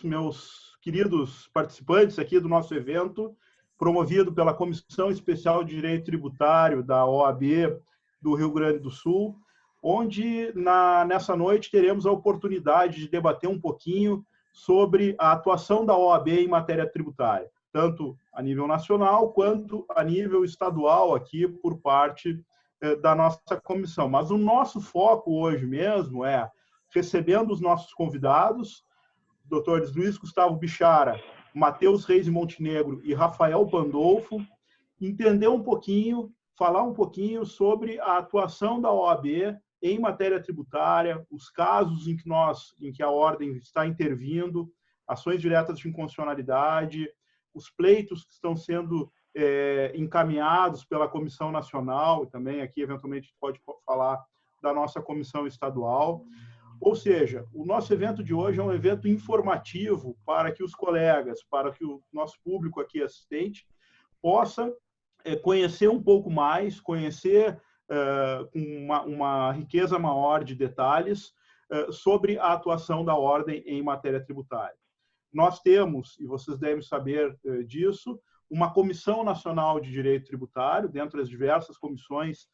meus queridos participantes aqui do nosso evento, promovido pela Comissão Especial de Direito Tributário da OAB do Rio Grande do Sul, onde nessa noite teremos a oportunidade de debater um pouquinho sobre a atuação da OAB em matéria tributária, tanto a nível nacional quanto a nível estadual aqui por parte da nossa comissão. Mas o nosso foco hoje mesmo é recebendo os nossos convidados, doutores Luiz Gustavo Bichara, Matheus Reis de Montenegro e Rafael Pandolfo, entender um pouquinho, falar um pouquinho sobre a atuação da OAB em matéria tributária, os casos em que a ordem está intervindo, ações diretas de inconstitucionalidade, os pleitos que estão sendo encaminhados pela Comissão Nacional, e também aqui, eventualmente, pode falar da nossa Comissão Estadual. Ou seja, o nosso evento de hoje é um evento informativo para que os colegas, para que o nosso público aqui assistente possa conhecer um pouco mais, conhecer com uma riqueza maior de detalhes sobre a atuação da ordem em matéria tributária. Nós temos, e vocês devem saber disso, uma Comissão Nacional de Direito Tributário, dentre as diversas comissões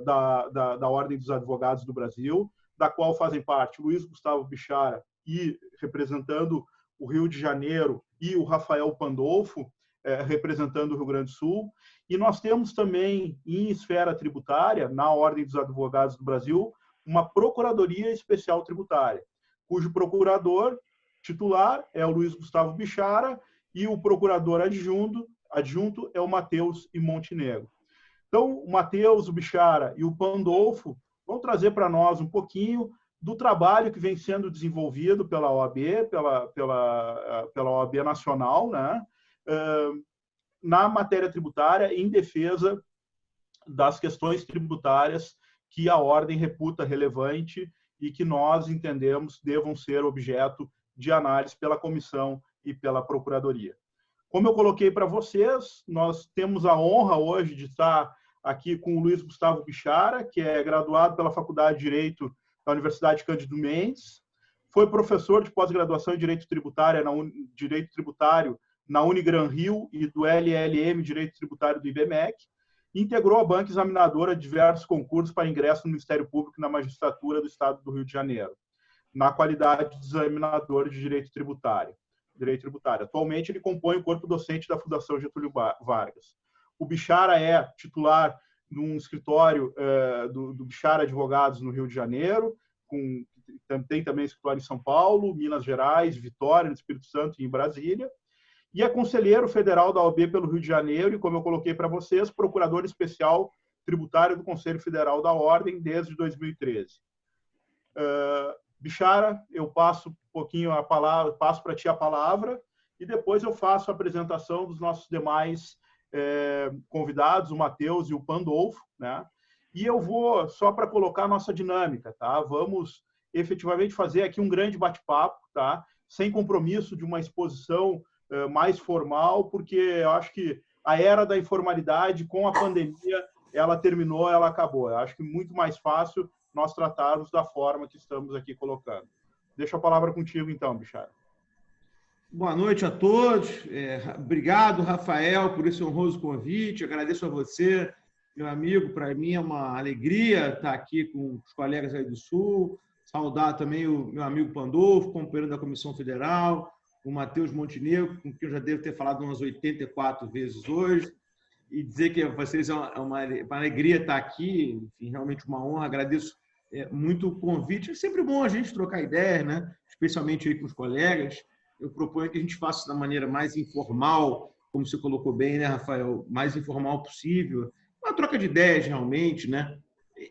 da Ordem dos Advogados do Brasil, da qual fazem parte Luiz Gustavo Bichara e representando o Rio de Janeiro e o Rafael Pandolfo, representando o Rio Grande do Sul. E nós temos também, em esfera tributária, na Ordem dos Advogados do Brasil, uma Procuradoria Especial Tributária, cujo procurador titular é o Luiz Gustavo Bichara e o procurador adjunto é o Matheus e Montenegro. Então, o Matheus, o Bichara e o Pandolfo vão trazer para nós um pouquinho do trabalho que vem sendo desenvolvido pela OAB, pela OAB Nacional, né, na matéria tributária, em defesa das questões tributárias que a ordem reputa relevante e que nós entendemos devam ser objeto de análise pela comissão e pela procuradoria. Como eu coloquei para vocês, nós temos a honra hoje de estar aqui com o Luiz Gustavo Bichara, que é graduado pela Faculdade de Direito da Universidade Cândido Mendes, foi professor de pós-graduação em Direito Tributário na Unigran Rio e do LLM Direito Tributário do IBMEC, e integrou a banca examinadora de diversos concursos para ingresso no Ministério Público e na Magistratura do Estado do Rio de Janeiro, na qualidade de examinador de Direito Tributário. Atualmente, ele compõe o corpo docente da Fundação Getúlio Vargas. O Bichara é titular num escritório do Bichara Advogados no Rio de Janeiro, tem também escritório em São Paulo, Minas Gerais, Vitória, no Espírito Santo e em Brasília. E é conselheiro federal da OAB pelo Rio de Janeiro e, como eu coloquei para vocês, procurador especial tributário do Conselho Federal da Ordem desde 2013. Bichara, eu passo um pouquinho a palavra, passo para ti a palavra e depois eu faço a apresentação dos nossos demais convidados, o Matheus e o Pandolfo, né? E eu vou, só para colocar a nossa dinâmica, tá? Vamos efetivamente fazer aqui um grande bate-papo, tá? Sem compromisso de uma exposição mais formal, porque eu acho que a era da informalidade, com a pandemia, ela terminou, ela acabou. Eu acho que é muito mais fácil nós tratarmos da forma que estamos aqui colocando. Deixo a palavra contigo, então, Bichara. Boa noite a todos. Obrigado, Rafael, por esse honroso convite. Agradeço a você, meu amigo. Para mim é uma alegria estar aqui com os colegas aí do Sul. Saudar também o meu amigo Pandolfo, companheiro da Comissão Federal, o Matheus Montenegro, com quem eu já devo ter falado umas 84 vezes hoje, e dizer que vocês é uma alegria estar aqui, enfim, realmente uma honra. Agradeço muito o convite. É sempre bom a gente trocar ideias, né? Especialmente aí com os colegas. Eu proponho que a gente faça da maneira mais informal, como você colocou bem, né, Rafael? Mais informal possível. Uma troca de ideias, realmente, né?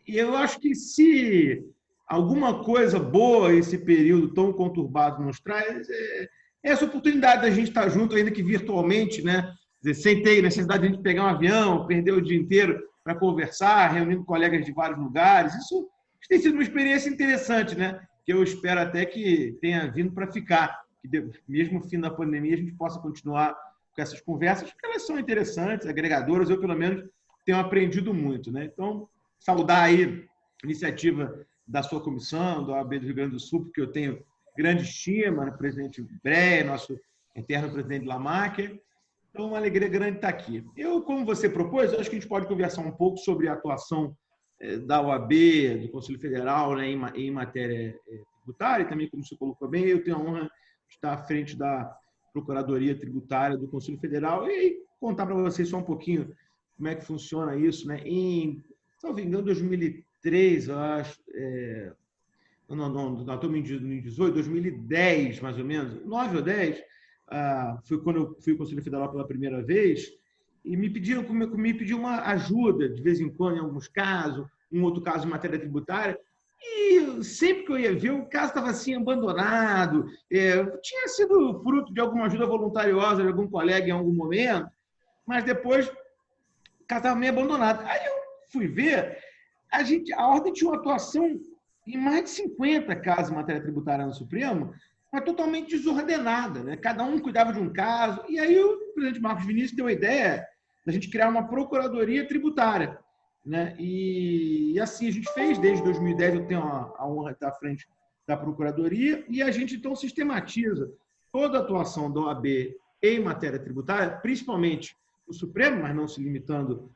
E eu acho que se alguma coisa boa esse período tão conturbado nos traz, é essa oportunidade da gente estar junto, ainda que virtualmente, né? Sem ter necessidade de a gente pegar um avião, perder o dia inteiro para conversar, reunindo colegas de vários lugares. Isso tem sido uma experiência interessante, né? Que eu espero até que tenha vindo para ficar. Que mesmo no fim da pandemia a gente possa continuar com essas conversas, porque elas são interessantes, agregadoras. Eu, pelo menos, tenho aprendido muito, né? Então, saudar aí a iniciativa da sua comissão, da OAB do Rio Grande do Sul, porque eu tenho grande estima, né? Presidente Breyer, nosso eterno presidente Lamarck. Então, uma alegria grande estar aqui. Eu, como você propôs, acho que a gente pode conversar um pouco sobre a atuação da OAB, do Conselho Federal, né, em matéria tributária, e também, como você colocou bem, eu tenho a honra de estar à frente da Procuradoria Tributária do Conselho Federal e contar para vocês só um pouquinho como é que funciona isso, né? Em, salvo engano, 2003, eu acho, não estou me 2018, 2010, mais ou menos, 9 ou 10, foi quando eu fui ao Conselho Federal pela primeira vez, e me pediu uma ajuda, de vez em quando, em alguns casos, um outro caso em matéria tributária, e sempre que eu ia ver, o caso estava assim, abandonado, tinha sido fruto de alguma ajuda voluntariosa de algum colega em algum momento, mas depois o caso estava meio abandonado. Aí eu fui ver, a Ordem tinha uma atuação em mais de 50 casos em matéria tributária no Supremo, mas totalmente desordenada, né? Cada um cuidava de um caso. E aí o presidente Marcos Vinícius deu a ideia da gente criar uma procuradoria tributária, né? E assim a gente fez, desde 2010 eu tenho a honra de estar à frente da procuradoria, e a gente então sistematiza toda a atuação da OAB em matéria tributária, principalmente no Supremo, mas não se limitando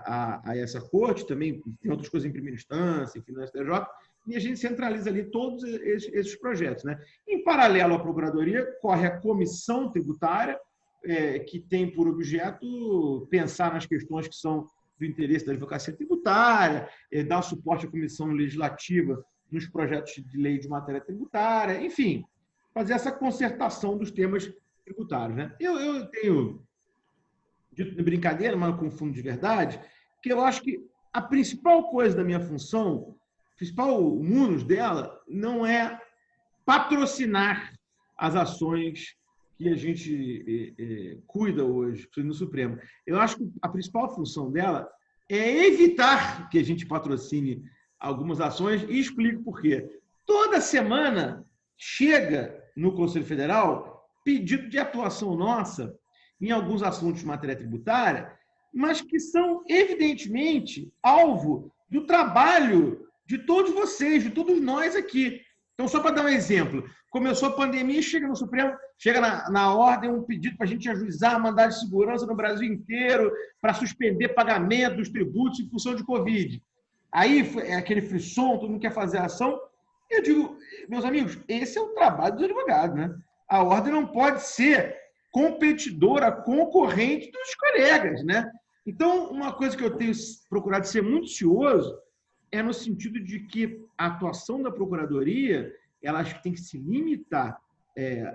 a essa corte, também tem outras coisas em primeira instância, enfim, no STJ, e a gente centraliza ali todos esses projetos, né? Em paralelo à Procuradoria, corre a Comissão Tributária, que tem por objeto pensar nas questões que são do interesse da advocacia tributária, dar suporte à Comissão Legislativa nos projetos de lei de matéria tributária, enfim, fazer essa concertação dos temas tributários, né? Eu tenho dito de brincadeira, mas com fundo de verdade, que eu acho que a principal coisa da minha função, o principal munus dela, não é patrocinar as ações que a gente cuida hoje no Supremo. Eu acho que a principal função dela é evitar que a gente patrocine algumas ações, e explico por quê. Toda semana chega no Conselho Federal pedido de atuação nossa em alguns assuntos de matéria tributária, mas que são, evidentemente, alvo do trabalho de todos vocês, de todos nós aqui. Então, só para dar um exemplo, começou a pandemia, chega no Supremo, chega na ordem um pedido para a gente ajuizar mandado de segurança no Brasil inteiro para suspender pagamento dos tributos em função de Covid. Aí, aquele frisson, todo mundo quer fazer a ação. Eu digo, meus amigos, esse é o trabalho dos advogados, né? A ordem não pode ser competidora, concorrente dos colegas, né? Então, uma coisa que eu tenho procurado ser muito cioso é no sentido de que a atuação da Procuradoria, ela tem que se limitar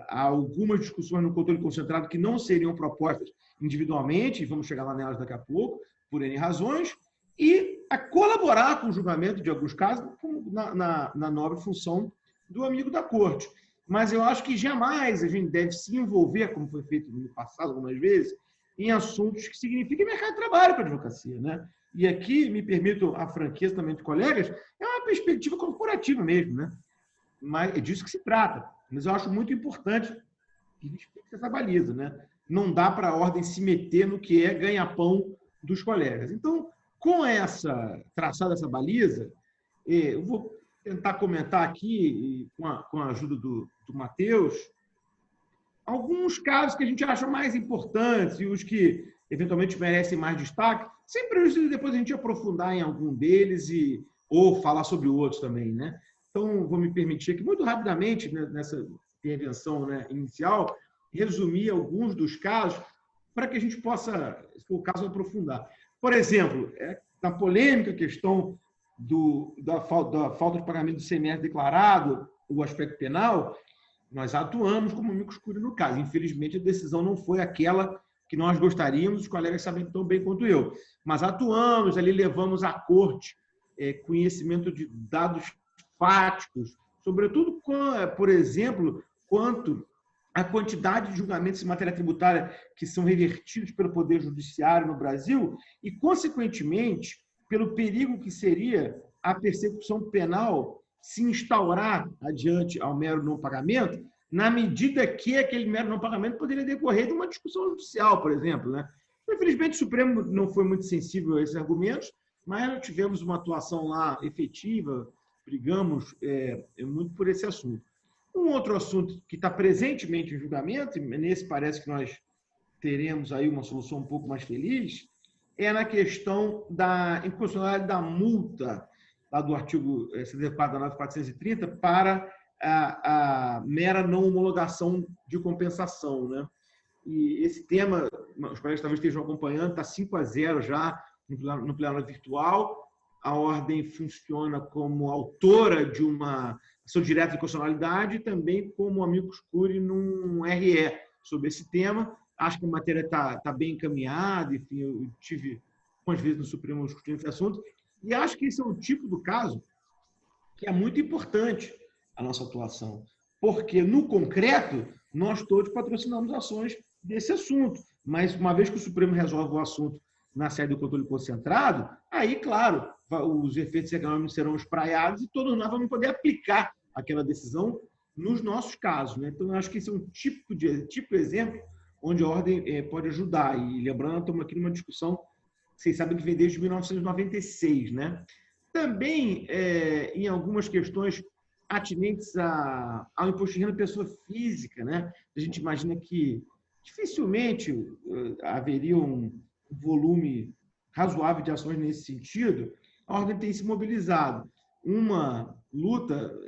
a algumas discussões no controle concentrado que não seriam propostas individualmente, e vamos chegar lá nelas daqui a pouco, por N razões, e a colaborar com o julgamento de alguns casos na nobre função do amigo da corte. Mas eu acho que jamais a gente deve se envolver, como foi feito no passado algumas vezes, em assuntos que signifiquem mercado de trabalho para a advocacia, né? E aqui, me permito a franqueza também de colegas, é uma perspectiva corporativa mesmo, né? Mas é disso que se trata. Mas eu acho muito importante que a gente fixe essa baliza, né? Não dá para a ordem se meter no que é ganha-pão dos colegas. Então, com traçada essa baliza, eu vou tentar comentar aqui, com a ajuda do Matheus, alguns casos que a gente acha mais importantes e os que eventualmente merecem mais destaque, sem prejuízo depois a gente aprofundar em algum deles ou falar sobre outros também, né? Então, vou me permitir aqui, muito rapidamente, né, nessa intervenção, né, inicial, resumir alguns dos casos para que a gente possa, se for o caso, aprofundar. Por exemplo, na polêmica questão da falta de pagamento do ICMS declarado, o aspecto penal, nós atuamos como amicus curiae no caso. Infelizmente, a decisão não foi aquela que nós gostaríamos, os colegas sabem tão bem quanto eu. Mas atuamos, ali levamos à corte conhecimento de dados fáticos, sobretudo, por exemplo, quanto à quantidade de julgamentos em matéria tributária que são revertidos pelo Poder Judiciário no Brasil e, consequentemente, pelo perigo que seria a persecução penal se instaurar adiante ao mero não pagamento, na medida que aquele mero não pagamento poderia decorrer de uma discussão judicial, por exemplo, né? Infelizmente, o Supremo não foi muito sensível a esses argumentos, mas nós tivemos uma atuação lá efetiva, brigamos muito por esse assunto. Um outro assunto que está presentemente em julgamento, e nesse parece que nós teremos aí uma solução um pouco mais feliz, é na questão da inconstitucionalidade da multa lá do artigo 74 da 430 para a mera não homologação de compensação, né? E esse tema, os colegas talvez estejam acompanhando, está 5-0 já no plenário virtual. A ordem funciona como autora de uma ação direta de inconstitucionalidade e também como amicus curiae num RE sobre esse tema. Acho que a matéria está bem encaminhada, enfim, eu tive algumas vezes no Supremo discutindo esse assunto, e acho que esse é o tipo do caso que é muito importante a nossa atuação, porque, no concreto, nós todos patrocinamos ações desse assunto, mas uma vez que o Supremo resolve o assunto na sede do controle concentrado, aí, claro, os efeitos econômicos serão espraiados e todos nós vamos poder aplicar aquela decisão nos nossos casos, né? Então, eu acho que esse é um tipo de exemplo onde a ordem pode ajudar. E lembrando, estamos aqui numa discussão, vocês sabem que vem desde 1996, né? Também, em algumas questões atinentes ao imposto de renda da pessoa física, né? A gente imagina que dificilmente haveria um volume razoável de ações nesse sentido. A ordem tem se mobilizado. Uma luta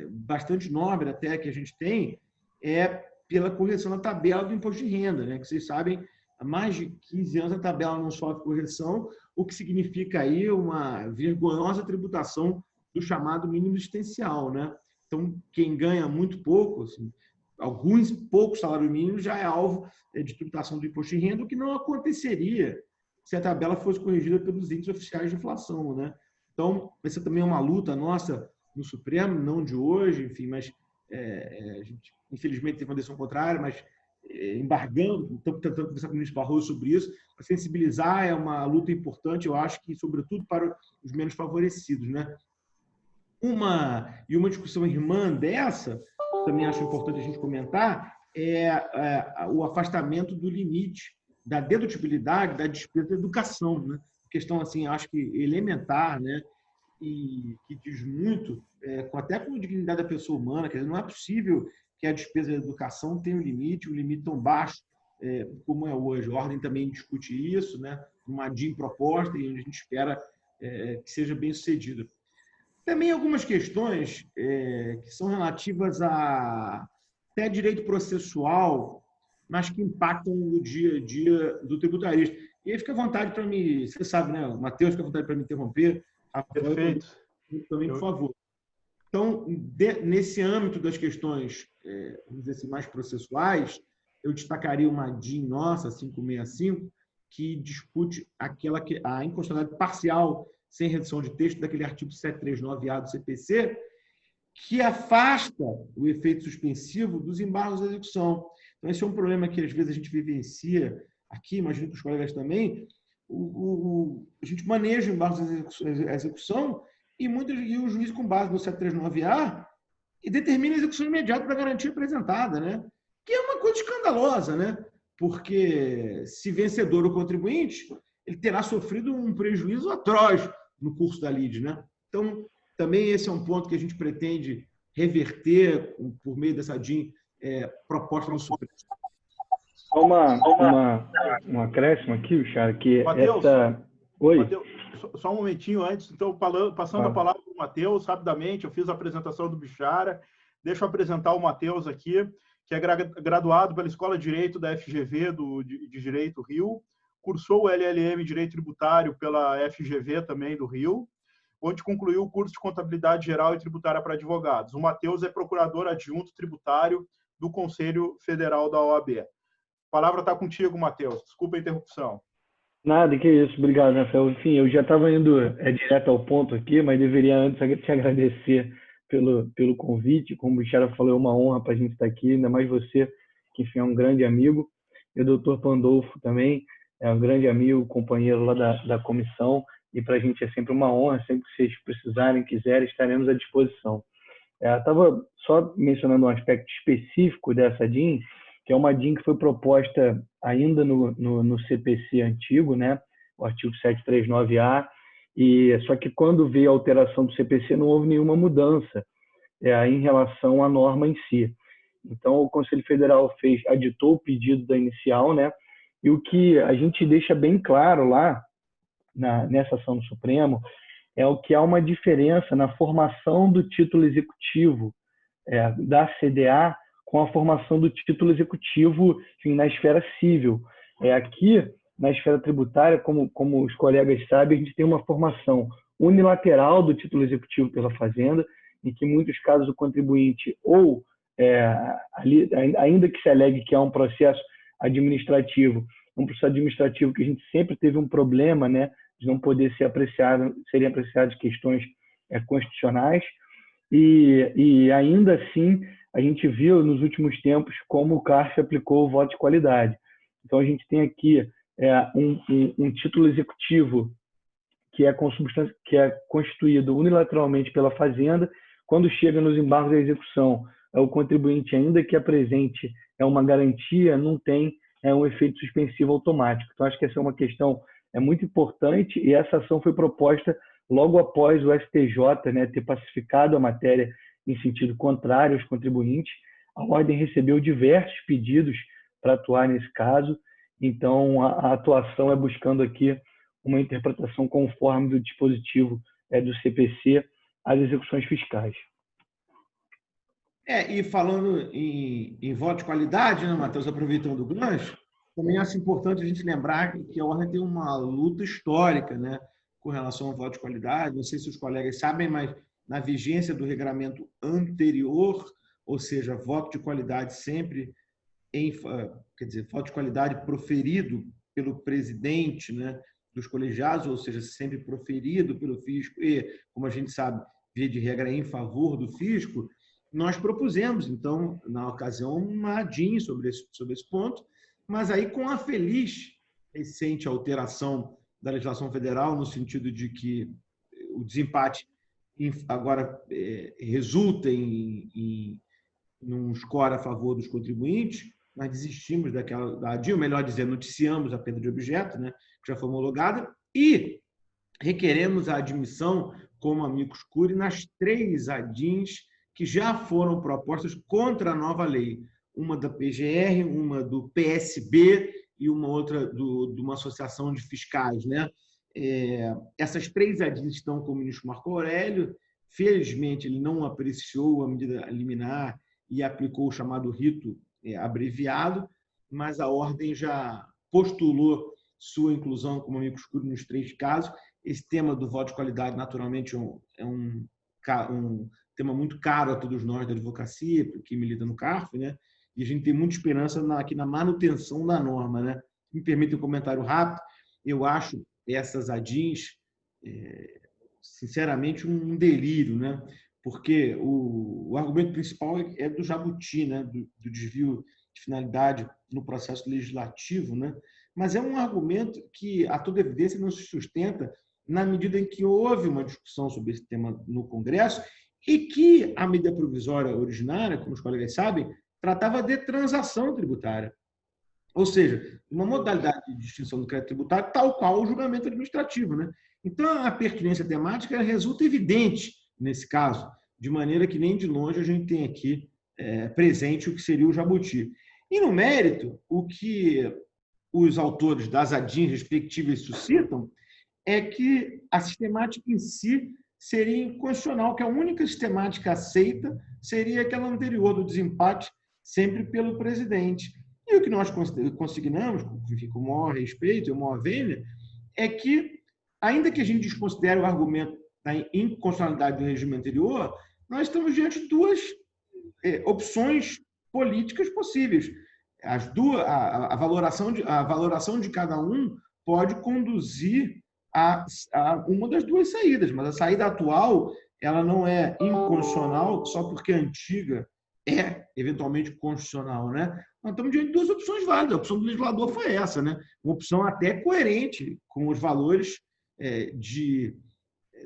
bastante nobre até que a gente tem é pela correção da tabela do imposto de renda, né? Que vocês sabem, há mais de 15 anos a tabela não sofre correção, o que significa aí uma vergonhosa tributação do chamado mínimo existencial, né? Então, quem ganha muito pouco, assim, alguns poucos salários mínimos, já é alvo de tributação do imposto de renda, o que não aconteceria se a tabela fosse corrigida pelos índices oficiais de inflação, né? Então, essa também é uma luta nossa no Supremo, não de hoje, enfim, mas a gente, infelizmente, teve uma decisão contrária, mas embargando, estamos tentando conversar com o ministro Barroso sobre isso, para sensibilizar é uma luta importante, eu acho que, sobretudo, para os menos favorecidos, né? Uma discussão irmã dessa, também acho importante a gente comentar, o afastamento do limite da dedutibilidade da despesa de educação, né? Questão, assim, acho que elementar, né? E que diz muito, até com a dignidade da pessoa humana, quer dizer, não é possível que a despesa de educação tenha um limite tão baixo como é hoje. A ordem também discute isso, né? Uma DIN proposta e a gente espera que seja bem sucedida. Também algumas questões que são relativas até direito processual, mas que impactam no dia a dia do tributarista. E aí fica à vontade para me... Você sabe, né? O Matheus fica à vontade para me interromper. Perfeito. Também, por favor. Então, nesse âmbito das questões, vamos dizer assim, mais processuais, eu destacaria uma DIN nossa, 565, que discute a inconstitucionalidade parcial sem redução de texto daquele artigo 739-A do CPC, que afasta o efeito suspensivo dos embargos da execução. Então, esse é um problema que, às vezes, a gente vivencia aqui, imagino que os colegas também. A gente maneja o embargo da execução e o juiz, com base no 739-A, e determina a execução imediata da garantia apresentada, né? Que é uma coisa escandalosa, né? Porque, se vencedor o contribuinte, ele terá sofrido um prejuízo atroz no curso da lide, né? Então, também esse é um ponto que a gente pretende reverter por meio dessa DIN proposta no Supremo. Só um acréscimo aqui, Bichara, que Matheus, Oi. Matheus, só um momentinho antes. Então, passando a palavra para o Matheus, rapidamente, eu fiz a apresentação do Bichara. Deixa eu apresentar o Matheus aqui, que é graduado pela Escola de Direito da FGV de Direito Rio, cursou o LLM Direito Tributário pela FGV também do Rio, onde concluiu o curso de Contabilidade Geral e Tributária para Advogados. O Matheus é procurador adjunto tributário do Conselho Federal da OAB. A palavra está contigo, Matheus. Desculpa a interrupção. Nada, que isso. Obrigado, Rafael. Enfim, eu já estava indo direto ao ponto aqui, mas deveria antes te agradecer pelo convite. Como o Bichara falou, é uma honra para a gente estar aqui, ainda mais você, que, enfim, é um grande amigo. E o doutor Pandolfo também é um grande amigo, companheiro lá da comissão, e para a gente é sempre uma honra, sempre que vocês precisarem, quiserem, estaremos à disposição. Estava só mencionando um aspecto específico dessa DIN, que é uma DIN que foi proposta ainda no CPC antigo, né? O artigo 739-A, só que quando veio a alteração do CPC não houve nenhuma mudança. em relação à norma em si. Então, o Conselho Federal aditou o pedido da inicial, né? E o que a gente deixa bem claro lá, nessa ação do Supremo, é o que há uma diferença na formação do título executivo da CDA com a formação do título executivo, enfim, na esfera civil. Aqui, na esfera tributária, como os colegas sabem, a gente tem uma formação unilateral do título executivo pela Fazenda, em que, em muitos casos, o contribuinte ainda que se alegue que há um processo administrativo que a gente sempre teve um problema, né, de não poder serem apreciadas questões constitucionais, e ainda assim a gente viu nos últimos tempos como o CARF aplicou o voto de qualidade. Então a gente tem aqui um título executivo que é constituído unilateralmente pela Fazenda. Quando chega nos embargos da execução, o contribuinte, ainda que apresente uma garantia, não tem um efeito suspensivo automático. Então, acho que essa é uma questão muito importante, e essa ação foi proposta logo após o STJ, né, ter pacificado a matéria em sentido contrário aos contribuintes. A Ordem recebeu diversos pedidos para atuar nesse caso, então a atuação é buscando aqui uma interpretação conforme do dispositivo do CPC às execuções fiscais. E falando em voto de qualidade, né, Matheus, aproveitando o gancho, também acho importante a gente lembrar que a Ordem tem uma luta histórica, né, com relação ao voto de qualidade. Não sei se os colegas sabem, mas na vigência do regulamento anterior, ou seja, voto de qualidade sempre voto de qualidade proferido pelo presidente, né, dos colegiados, ou seja, sempre proferido pelo fisco e, como a gente sabe, via de regra em favor do fisco, nós propusemos, então, na ocasião, uma ADIM sobre esse ponto, mas aí com a feliz recente alteração da legislação federal, no sentido de que o desempate agora resulta em um score a favor dos contribuintes. Nós desistimos da ADIM, ou melhor dizendo, noticiamos a perda de objeto, né, que já foi homologada, e requeremos a admissão como amicus curiae nas 3 ADIMs que já foram propostas contra a nova lei. Uma da PGR, uma do PSB e uma outra de uma associação de fiscais, né? Essas 3 ADIMs estão com o ministro Marco Aurélio. Felizmente, ele não apreciou a medida liminar e aplicou o chamado rito abreviado, mas a Ordem já postulou sua inclusão como amicus curiae nos 3 casos. Esse tema do voto de qualidade, naturalmente, é um tema muito caro a todos nós da advocacia, que milita no CARF, né? E a gente tem muita esperança aqui na manutenção da norma, né? Me permite um comentário rápido. Eu acho essas ADIMs, sinceramente, um delírio, né? Porque o argumento principal é do jabuti, né? Do desvio de finalidade no processo legislativo, né? Mas é um argumento que, a toda evidência, não se sustenta na medida em que houve uma discussão sobre esse tema no Congresso e que a medida provisória originária, como os colegas sabem, tratava de transação tributária. Ou seja, uma modalidade de distinção do crédito tributário, tal qual o julgamento administrativo, né? Então, a pertinência temática resulta evidente nesse caso, de maneira que nem de longe a gente tem aqui presente o que seria o jabuti. E, no mérito, o que os autores das ADIMs respectivas suscitam é que a sistemática em si seria inconstitucional, que a única sistemática aceita seria aquela anterior do desempate, sempre pelo presidente. E o que nós consignamos, enfim, com o maior respeito e o maior vênia, é que, ainda que a gente desconsidere o argumento da inconstitucionalidade do regime anterior, nós estamos diante de 2 opções políticas possíveis. A valoração de cada um pode conduzir a uma das 2 saídas, mas a saída atual ela não é inconstitucional só porque a antiga é eventualmente constitucional, né? Nós estamos diante de 2 opções válidas. A opção do legislador foi essa, né? Uma opção até coerente com os valores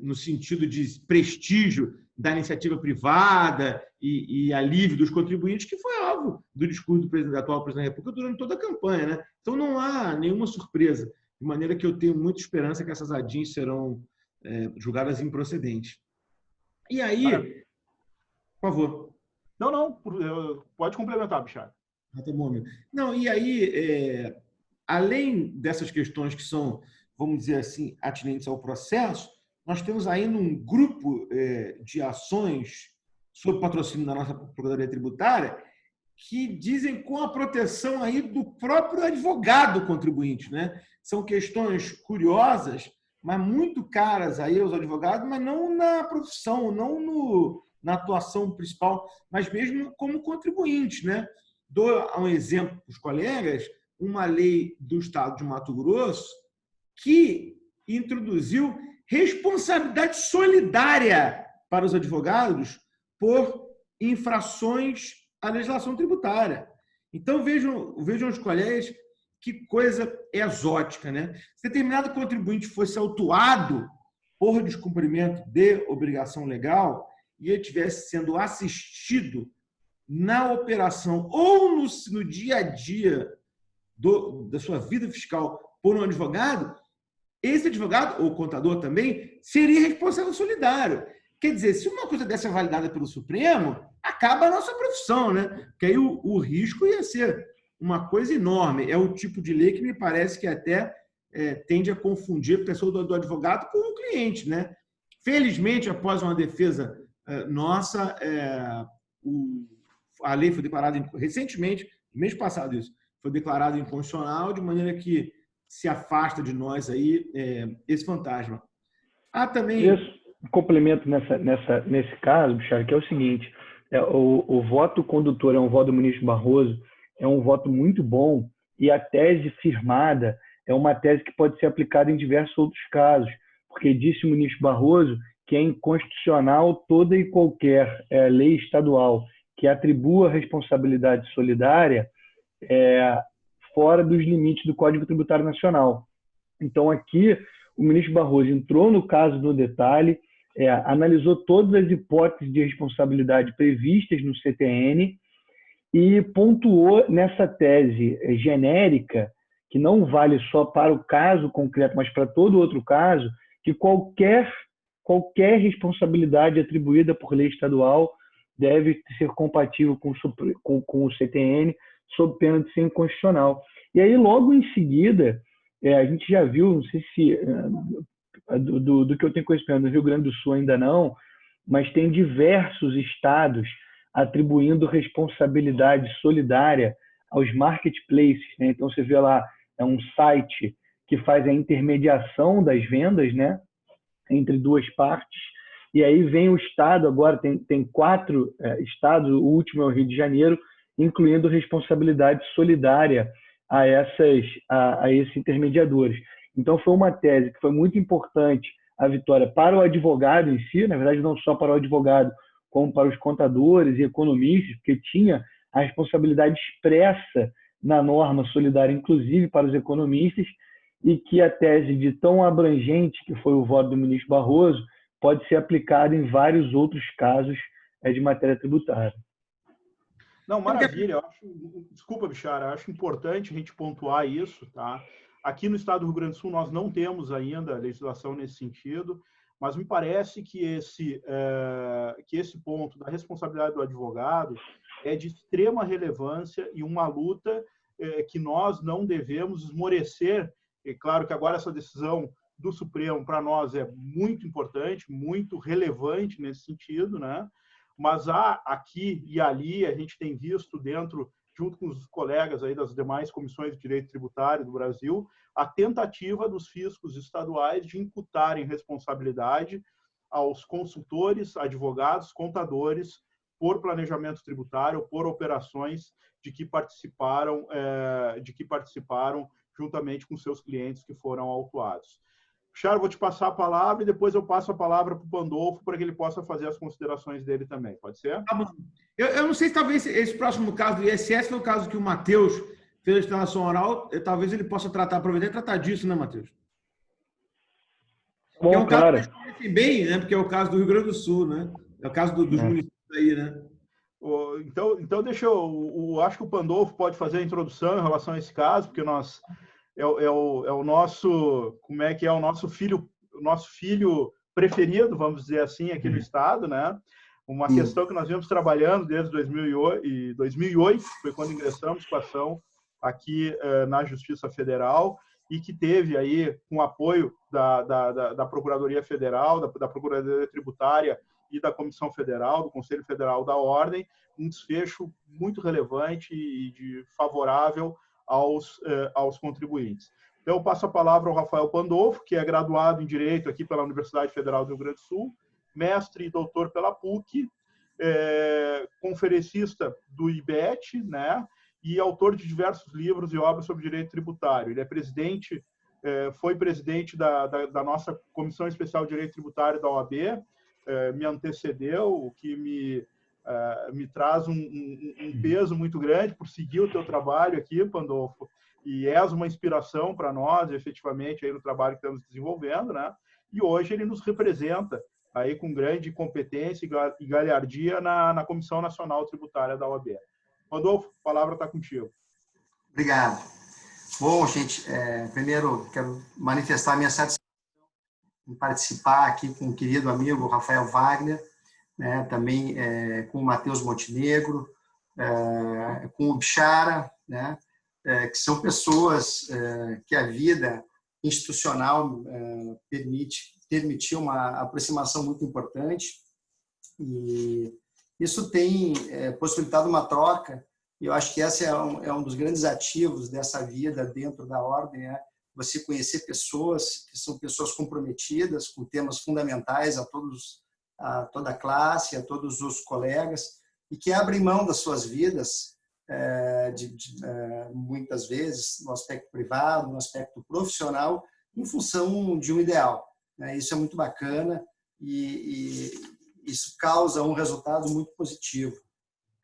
no sentido de prestígio da iniciativa privada e alívio dos contribuintes, que foi alvo do discurso do atual presidente da República durante toda a campanha, né? Então não há nenhuma surpresa, de maneira que eu tenho muita esperança que essas ADIMs serão julgadas improcedentes. E aí... Por favor. Não, pode complementar, Bichara. Tá bom, amigo. Não, e aí, além dessas questões que são, vamos dizer assim, atinentes ao processo, nós temos ainda um grupo de ações sob patrocínio da nossa Procuradoria Tributária que dizem com a proteção aí do próprio advogado contribuinte, né? São questões curiosas, mas muito caras aí aos advogados, mas não na profissão, não na atuação principal, mas mesmo como contribuinte, né? Dou um exemplo para os colegas, uma lei do Estado de Mato Grosso que introduziu responsabilidade solidária para os advogados por infrações à legislação tributária. Então, vejam os colegas que coisa exótica, né? Se determinado contribuinte fosse autuado por descumprimento de obrigação legal e ele estivesse sendo assistido na operação ou no dia a dia da sua vida fiscal por um advogado, esse advogado, ou contador também, seria responsável solidário. Quer dizer, se uma coisa dessa é validada pelo Supremo, acaba a nossa profissão, né? Porque aí o risco ia ser uma coisa enorme. É o tipo de lei que me parece que até tende a confundir a pessoa do advogado com o cliente, né? Felizmente, após uma defesa nossa, a lei foi declarada recentemente, mês passado isso, foi declarada inconstitucional, de maneira que se afasta de nós aí esse fantasma. Há também... Um complemento nesse caso, Bichara, que é o seguinte, o voto condutor é um voto do ministro Barroso, é um voto muito bom, e a tese firmada é uma tese que pode ser aplicada em diversos outros casos, porque disse o ministro Barroso que é inconstitucional toda e qualquer lei estadual que atribua responsabilidade solidária fora dos limites do Código Tributário Nacional. Então, aqui, o ministro Barroso entrou no caso no detalhe, analisou todas as hipóteses de responsabilidade previstas no CTN e pontuou nessa tese genérica, que não vale só para o caso concreto, mas para todo outro caso, que qualquer responsabilidade atribuída por lei estadual deve ser compatível com o CTN, sob pena de ser inconstitucional. E aí, logo em seguida, a gente já viu, não sei se do que eu tenho conhecimento, no Rio Grande do Sul ainda não, mas tem diversos estados atribuindo responsabilidade solidária aos marketplaces, né? Então, você vê lá, é um site que faz a intermediação das vendas, né, entre duas partes, e aí vem o estado, agora tem 4 estados, o último é o Rio de Janeiro, incluindo responsabilidade solidária a esses intermediadores. Então, foi uma tese que foi muito importante, a vitória para o advogado em si, na verdade, não só para o advogado, como para os contadores e economistas, porque tinha a responsabilidade expressa na norma solidária, inclusive para os economistas, e que a tese de tão abrangente que foi o voto do ministro Barroso pode ser aplicada em vários outros casos de matéria tributária. Não, maravilha. Desculpa, Bichara, acho importante a gente pontuar isso, tá? Aqui no estado do Rio Grande do Sul nós não temos ainda legislação nesse sentido, mas me parece que esse ponto da responsabilidade do advogado é de extrema relevância e uma luta que nós não devemos esmorecer. É claro que agora essa decisão do Supremo para nós é muito importante, muito relevante nesse sentido, né? Mas há aqui e ali, a gente tem visto junto com os colegas aí das demais comissões de direito tributário do Brasil, a tentativa dos fiscos estaduais de imputarem responsabilidade aos consultores, advogados, contadores, por planejamento tributário, por operações de que participaram juntamente com seus clientes que foram autuados. Charo, vou te passar a palavra e depois eu passo a palavra para o Pandolfo para que ele possa fazer as considerações dele também. Pode ser? Tá bom. Eu não sei se talvez esse próximo caso do ISS foi o caso que o Matheus fez a instalação oral. Talvez ele possa aproveitar e tratar disso, né, Matheus? Bom, é um cara. caso que conhece bem, né? Porque é o caso do Rio Grande do Sul, né? É o caso dos municípios aí, né? Então deixa eu acho que o Pandolfo pode fazer a introdução em relação a esse caso, porque nós é o nosso, como é que é o nosso filho preferido, vamos dizer assim, aqui no estado, né? uma questão que nós viemos trabalhando desde 2008, foi quando ingressamos com a ação aqui na Justiça Federal, e que teve aí, com apoio da Procuradoria Federal, da Procuradoria Tributária e da Comissão Federal, do Conselho Federal da Ordem, um desfecho muito relevante e favorável aos contribuintes. Então, eu passo a palavra ao Rafael Pandolfo, que é graduado em Direito aqui pela Universidade Federal do Rio Grande do Sul, mestre e doutor pela PUC, conferencista do IBET, né, e autor de diversos livros e obras sobre direito tributário. Ele foi presidente da nossa Comissão Especial de Direito Tributário da OAB, me antecedeu, o que me traz um peso muito grande por seguir o teu trabalho aqui, Pandolfo, e és uma inspiração para nós, efetivamente, aí no trabalho que estamos desenvolvendo, né? E hoje ele nos representa aí com grande competência e galhardia na Comissão Nacional Tributária da OAB. Pandolfo, a palavra está contigo. Obrigado. Bom, gente, primeiro quero manifestar a minha satisfação em participar aqui com o querido amigo Rafael Wagner, né, também com o Matheus Montenegro, com o Bichara, né, que são pessoas que a vida institucional permitiu uma aproximação muito importante, e isso tem possibilitado uma troca, e eu acho que esse é um dos grandes ativos dessa vida dentro da Ordem, né? Você conhecer pessoas que são pessoas comprometidas com temas fundamentais a toda a classe, a todos os colegas, e que abrem mão das suas vidas, muitas vezes, no aspecto privado, no aspecto profissional, em função de um ideal. Isso é muito bacana e isso causa um resultado muito positivo.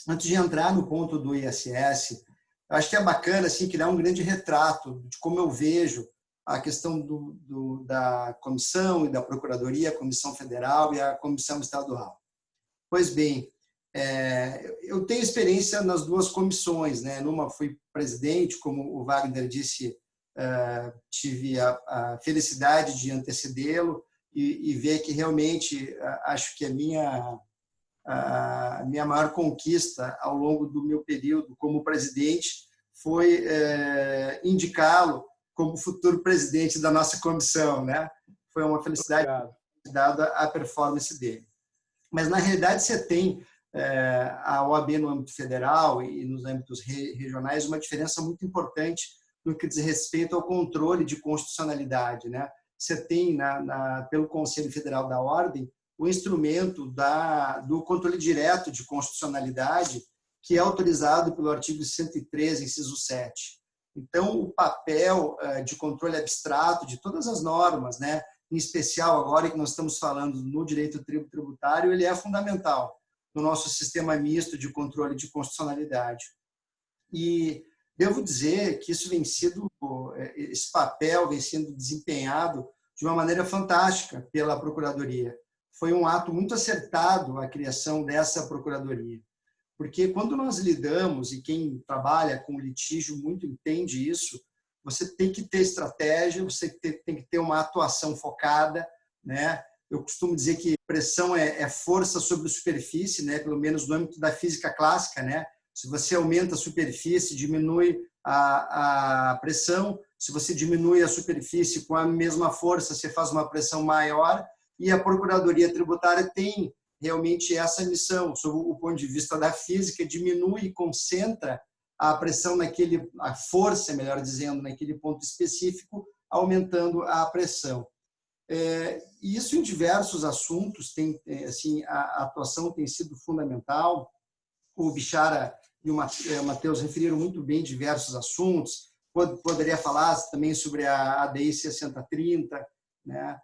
Antes de entrar no ponto do ISS, eu acho que é bacana assim, que dá um grande retrato de como eu vejo a questão da comissão e da Procuradoria, a Comissão Federal e a Comissão Estadual. Pois bem, eu tenho experiência nas duas comissões, né? Numa fui presidente, como o Wagner disse, tive a felicidade de antecedê-lo e ver que realmente acho que a minha maior conquista ao longo do meu período como presidente foi indicá-lo como futuro presidente da nossa comissão, né? Foi uma felicidade dada a performance dele. Mas, na realidade, você tem a OAB no âmbito federal e nos âmbitos regionais uma diferença muito importante no que diz respeito ao controle de constitucionalidade, né? Você tem, pelo Conselho Federal da Ordem, o instrumento do controle direto de constitucionalidade, que é autorizado pelo artigo 113, inciso 7. Então, o papel de controle abstrato de todas as normas, né, em especial agora que nós estamos falando no direito tributário, ele é fundamental no nosso sistema misto de controle de constitucionalidade. E devo dizer que esse papel vem sendo desempenhado de uma maneira fantástica pela Procuradoria. Foi um ato muito acertado a criação dessa Procuradoria. Porque quando nós lidamos, e quem trabalha com litígio muito entende isso, você tem que ter estratégia, você tem que ter uma atuação focada, né? Eu costumo dizer que pressão é força sobre superfície, né? Pelo menos no âmbito da física clássica, né? Se você aumenta a superfície, diminui a pressão. Se você diminui a superfície com a mesma força, você faz uma pressão maior. E a Procuradoria Tributária tem realmente essa missão, sob o ponto de vista da física, diminui e concentra a pressão a força, melhor dizendo, naquele ponto específico, aumentando a pressão. E isso em diversos assuntos, assim, a atuação tem sido fundamental. O Bichara e o Matheus referiram muito bem diversos assuntos. Poderia falar também sobre a ADI 6030, né?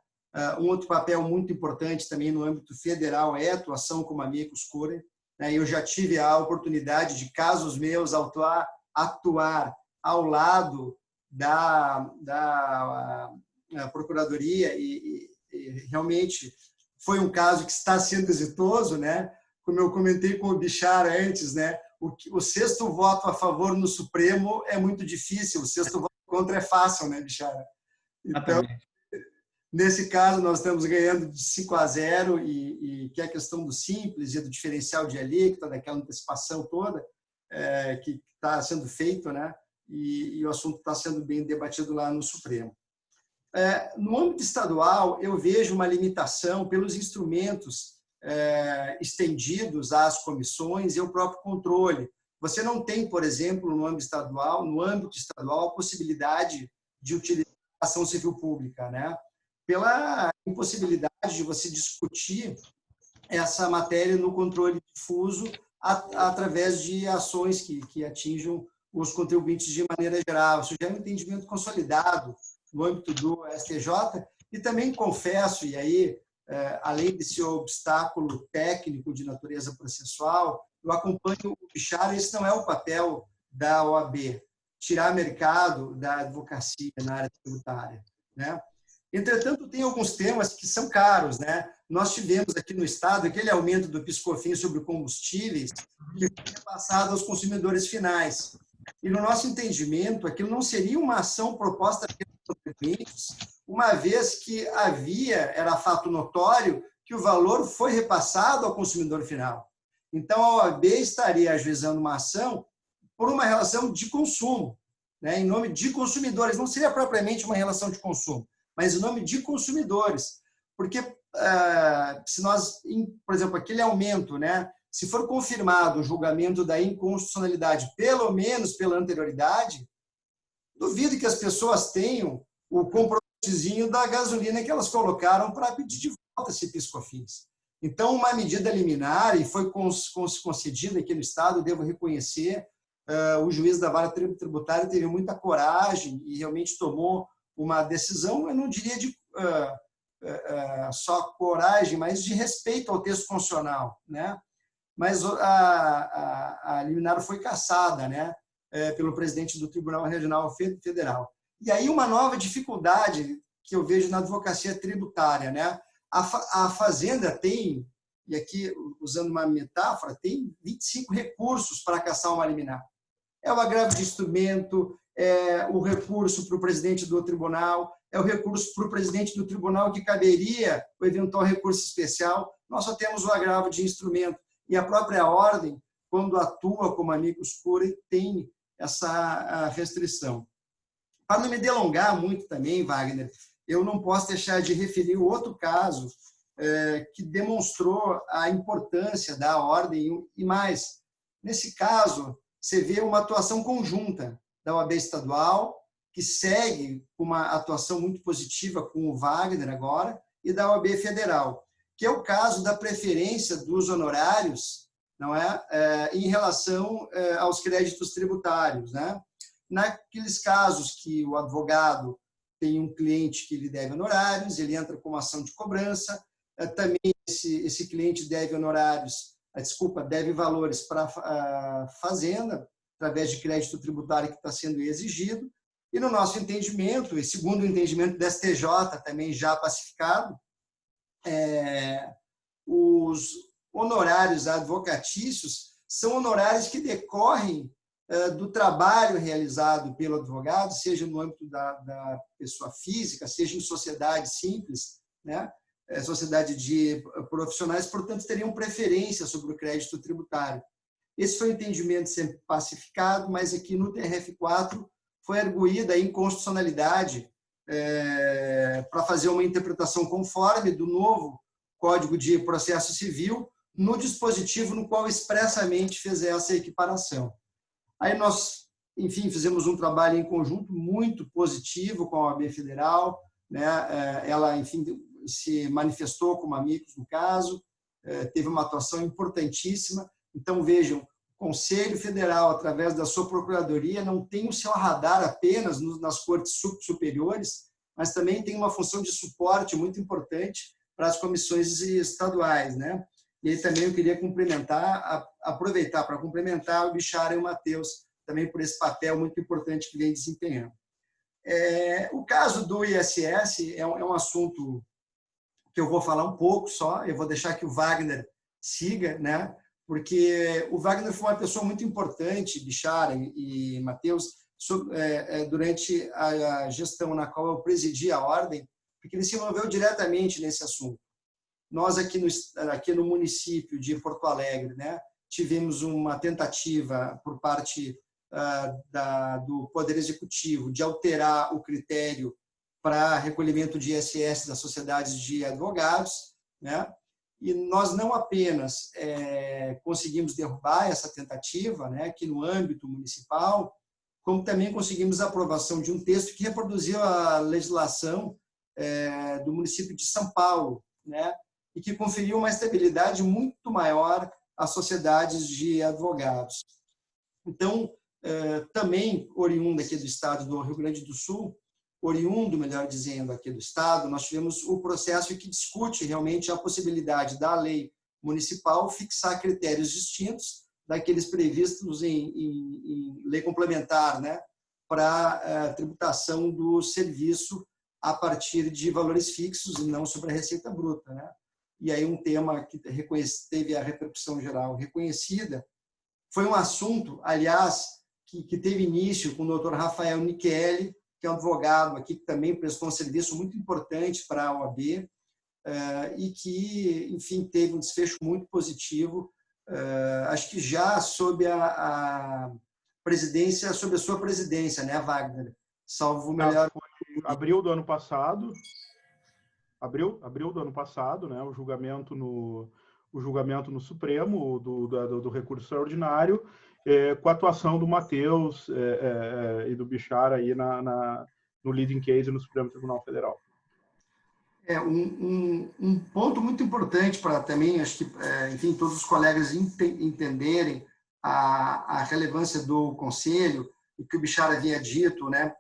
Um outro papel muito importante também no âmbito federal é a atuação como amicus curiae. Eu já tive a oportunidade de, casos meus, atuar ao lado da Procuradoria e realmente foi um caso que está sendo exitoso, né? Como eu comentei com o Bichara antes, né? O sexto voto a favor no Supremo é muito difícil, o sexto voto contra é fácil, né, Bichara? Então, Nesse caso, nós estamos ganhando de 5-0 e que é a questão do simples e do diferencial de alíquota, daquela antecipação toda que está sendo feito, né? E o assunto está sendo bem debatido lá no Supremo. No âmbito estadual, eu vejo uma limitação pelos instrumentos estendidos às comissões e ao próprio controle. Você não tem, por exemplo, no âmbito estadual, a possibilidade de utilizar a ação civil pública, né? Pela impossibilidade de você discutir essa matéria no controle difuso através de ações que atinjam os contribuintes de maneira geral. Isso já é um entendimento consolidado no âmbito do STJ, e também confesso, e aí, além desse obstáculo técnico de natureza processual, eu acompanho o Bichara, esse não é o papel da OAB, tirar mercado da advocacia na área tributária, né? Entretanto, tem alguns temas que são caros, né? Nós tivemos aqui no Estado aquele aumento do PIS/COFINS sobre combustíveis que foi repassado aos consumidores finais. E, no nosso entendimento, aquilo não seria uma ação proposta pelos contribuintes, uma vez que era fato notório que o valor foi repassado ao consumidor final. Então, a OAB estaria ajuizando uma ação por uma relação de consumo, né, em nome de consumidores. Não seria propriamente uma relação de consumo, mas em nome de consumidores. Porque, se nós, por exemplo, aquele aumento, né, se for confirmado o julgamento da inconstitucionalidade, pelo menos pela anterioridade, duvido que as pessoas tenham o compromissozinho da gasolina que elas colocaram para pedir de volta esse PIS/COFINS. Então, uma medida liminar, e foi concedida aqui no Estado, devo reconhecer, o juiz da vara tributária teve muita coragem e realmente tomou uma decisão, eu não diria de só coragem, mas de respeito ao texto constitucional, né? Mas a liminar foi cassada, né, pelo presidente do Tribunal Regional Federal. E aí uma nova dificuldade que eu vejo na advocacia tributária, né? A Fazenda tem, e aqui usando uma metáfora, tem 25 recursos para cassar uma liminar. É o agravo de instrumento, é o recurso para o presidente do tribunal, é o recurso para o presidente do tribunal que caberia o eventual recurso especial. Nós só temos o agravo de instrumento. E a própria ordem, quando atua como amicus curiae, tem essa restrição. Para não me delongar muito também, Wagner, eu não posso deixar de referir o outro caso que demonstrou a importância da ordem e mais. Nesse caso, você vê uma atuação conjunta da OAB estadual, que segue uma atuação muito positiva com o Wagner agora, e da OAB federal, que é o caso da preferência dos honorários, não é, em relação aos créditos tributários, né? Naqueles casos que o advogado tem um cliente que lhe deve honorários, ele entra com uma ação de cobrança, também esse cliente deve deve valores para a fazenda, através de crédito tributário que está sendo exigido, e no nosso entendimento, e segundo o entendimento da STJ, também já pacificado, os honorários advocatícios são honorários que decorrem do trabalho realizado pelo advogado, seja no âmbito da pessoa física, seja em sociedade simples, né? Sociedade de profissionais, portanto, teriam preferência sobre o crédito tributário. Esse foi o entendimento sempre pacificado, mas aqui no TRF4 foi arguída a inconstitucionalidade para fazer uma interpretação conforme do novo Código de Processo Civil no dispositivo no qual expressamente fez essa equiparação. Aí nós, enfim, fizemos um trabalho em conjunto muito positivo com a OAB Federal, né? Ela, enfim, se manifestou como amigos no caso, teve uma atuação importantíssima. Então, vejam, o Conselho Federal, através da sua Procuradoria, não tem o seu radar apenas nas cortes superiores, mas também tem uma função de suporte muito importante para as comissões estaduais, né? E aí também eu queria aproveitar para cumprimentar o Bichara e o Matheus também por esse papel muito importante que vem desempenhando. O caso do ISS é um assunto que eu vou falar um pouco só, eu vou deixar que o Wagner siga, né? Porque o Wagner foi uma pessoa muito importante, Bichara e Matheus, durante a gestão na qual eu presidi a ordem, porque ele se envolveu diretamente nesse assunto. Nós, aqui no município de Porto Alegre, né, tivemos uma tentativa por parte do Poder Executivo de alterar o critério para recolhimento de ISS das sociedades de advogados, né? E nós não apenas conseguimos derrubar essa tentativa, né, aqui no âmbito municipal, como também conseguimos a aprovação de um texto que reproduziu a legislação do município de São Paulo, né, e que conferiu uma estabilidade muito maior às sociedades de advogados. Então, também oriundo aqui do estado do Rio Grande do Sul, oriundo, melhor dizendo, aqui do estado, nós tivemos o processo que discute realmente a possibilidade da lei municipal fixar critérios distintos daqueles previstos em lei complementar, né, para a tributação do serviço a partir de valores fixos e não sobre a receita bruta, né? E aí um tema que teve a repercussão geral reconhecida foi um assunto, aliás, que teve início com o Dr. Rafael Micheli, que é um advogado aqui que também prestou um serviço muito importante para a OAB e que, enfim, teve um desfecho muito positivo, acho que já sob a presidência, sob a sua presidência, né, Wagner? Salvo o melhor... Abril do ano passado, né, o julgamento no Supremo do recurso extraordinário, com a atuação do Matheus e do Bichara aí no leading case no Supremo Tribunal Federal. Um ponto muito importante para também, acho que, enfim, todos os colegas entenderem a relevância do Conselho, e que o Bichara havia dito, né,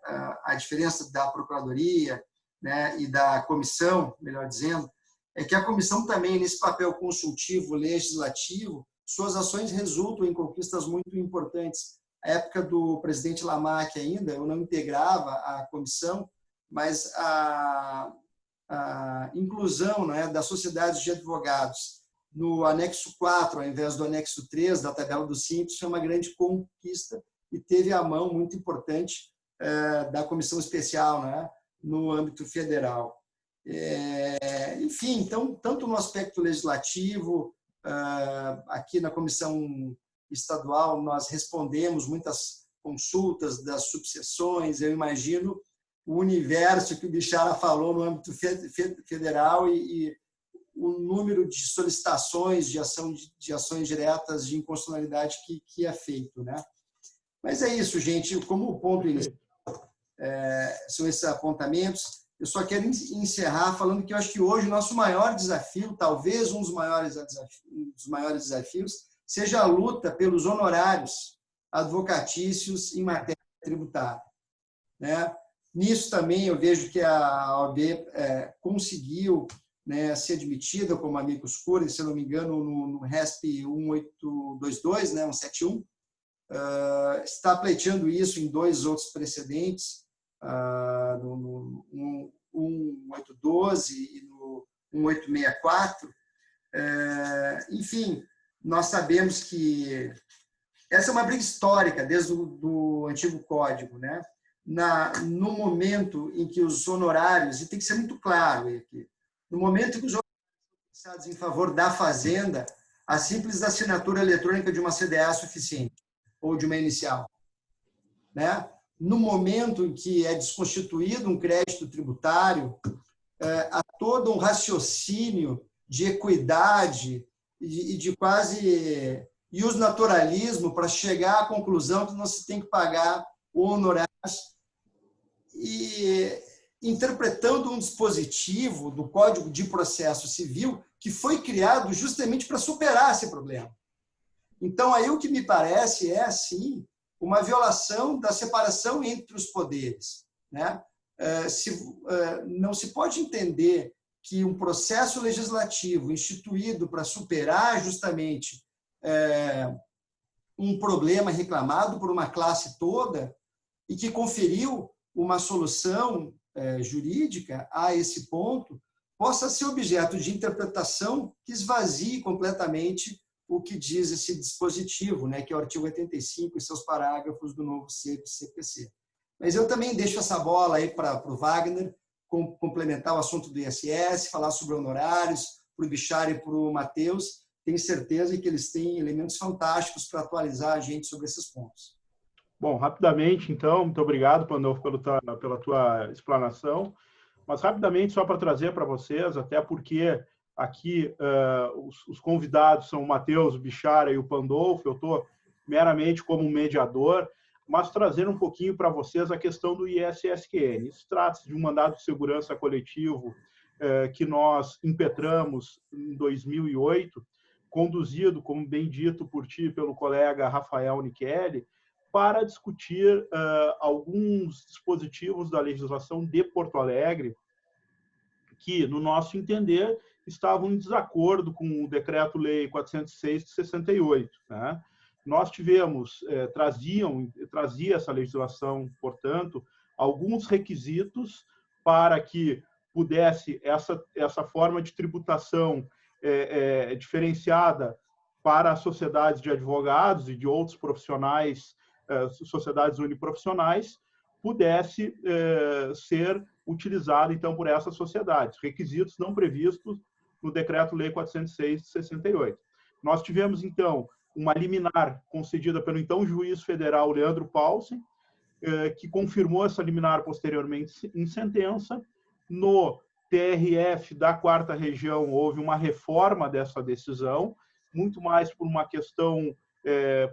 a diferença da Procuradoria, né, e da Comissão, melhor dizendo, é que a Comissão também, nesse papel consultivo legislativo, suas ações resultam em conquistas muito importantes. Na época do presidente Lamarck ainda, eu não integrava a comissão, mas a inclusão, né, das sociedades de advogados no anexo 4, ao invés do anexo 3 da tabela do Simples, foi uma grande conquista e teve a mão muito importante da comissão especial, né, no âmbito federal. Enfim, então, tanto no aspecto legislativo, aqui na comissão estadual, nós respondemos muitas consultas das subseções, eu imagino o universo que o Bichara falou no âmbito federal e o número de solicitações de ações diretas de inconstitucionalidade que é feito, né? Mas é isso, gente. Como ponto inicial, são esses apontamentos. Eu só quero encerrar falando que eu acho que hoje o nosso maior desafio, talvez um dos maiores desafios, seja a luta pelos honorários advocatícios em matéria tributária, né? Nisso também eu vejo que a OAB conseguiu, né, ser admitida como amicus curiae, se não me engano, no RESP 1822, né, 171, está pleiteando isso em dois outros precedentes, no 1812 e no 1864. Enfim, nós sabemos que essa é uma briga histórica desde o antigo Código, né? No momento em que os honorários, e tem que ser muito claro aqui, no momento em que os honorários são fixados em favor da Fazenda, a simples assinatura eletrônica de uma CDA é suficiente, ou de uma inicial, né? No momento em que é desconstituído um crédito tributário, há todo um raciocínio de equidade e de quase iusnaturalismo para chegar à conclusão que não se tem que pagar o honorário, e interpretando um dispositivo do Código de Processo Civil que foi criado justamente para superar esse problema. Então, aí o que me parece é, sim, uma violação da separação entre os poderes, né? Não se pode entender que um processo legislativo instituído para superar justamente um problema reclamado por uma classe toda e que conferiu uma solução jurídica a esse ponto, possa ser objeto de interpretação que esvazie completamente o que diz esse dispositivo, né, que é o artigo 85 e seus parágrafos do novo CPC. Mas eu também deixo essa bola aí para o Wagner, complementar o assunto do ISS, falar sobre honorários para o Bichara e para o Matheus. Tenho certeza que eles têm elementos fantásticos para atualizar a gente sobre esses pontos. Bom, rapidamente, então, muito obrigado, Pandolfo, pela tua explanação. Mas, rapidamente, só para trazer para vocês, até porque aqui os convidados são o Matheus, o Bichara e o Pandolfo, eu estou meramente como um mediador, mas trazer um pouquinho para vocês a questão do ISSQN. Isso trata-se de um mandado de segurança coletivo que nós impetramos em 2008, conduzido, como bem dito por ti e pelo colega Rafael Nichelli, para discutir alguns dispositivos da legislação de Porto Alegre que, no nosso entender, estavam em desacordo com o Decreto-Lei 406 de 68. Né? Nós tivemos, trazia essa legislação, portanto, alguns requisitos para que pudesse essa forma de tributação diferenciada para as sociedades de advogados e de outros profissionais, sociedades uniprofissionais, pudesse ser utilizada, então, por essas sociedades. Requisitos não previstos no Decreto-Lei 406 de 68. Nós tivemos, então, uma liminar concedida pelo então juiz federal Leandro Paulsen, que confirmou essa liminar posteriormente em sentença. No TRF da 4ª Região houve uma reforma dessa decisão, muito mais por uma questão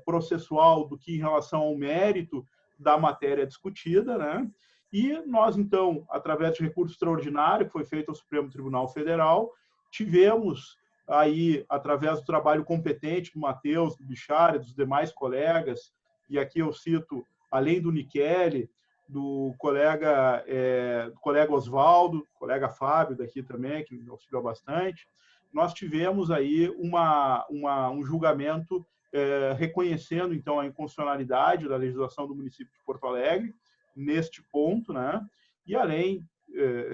processual do que em relação ao mérito da matéria discutida, né? E nós, então, através de recurso extraordinário que foi feito ao Supremo Tribunal Federal, tivemos aí, através do trabalho competente do Matheus, do Bichara, dos demais colegas, e aqui eu cito, além do Nichelli, do colega Oswaldo, colega Fábio daqui também, que me auxiliou bastante, nós tivemos aí um julgamento reconhecendo, então, a inconstitucionalidade da legislação do município de Porto Alegre, neste ponto, né? E, além,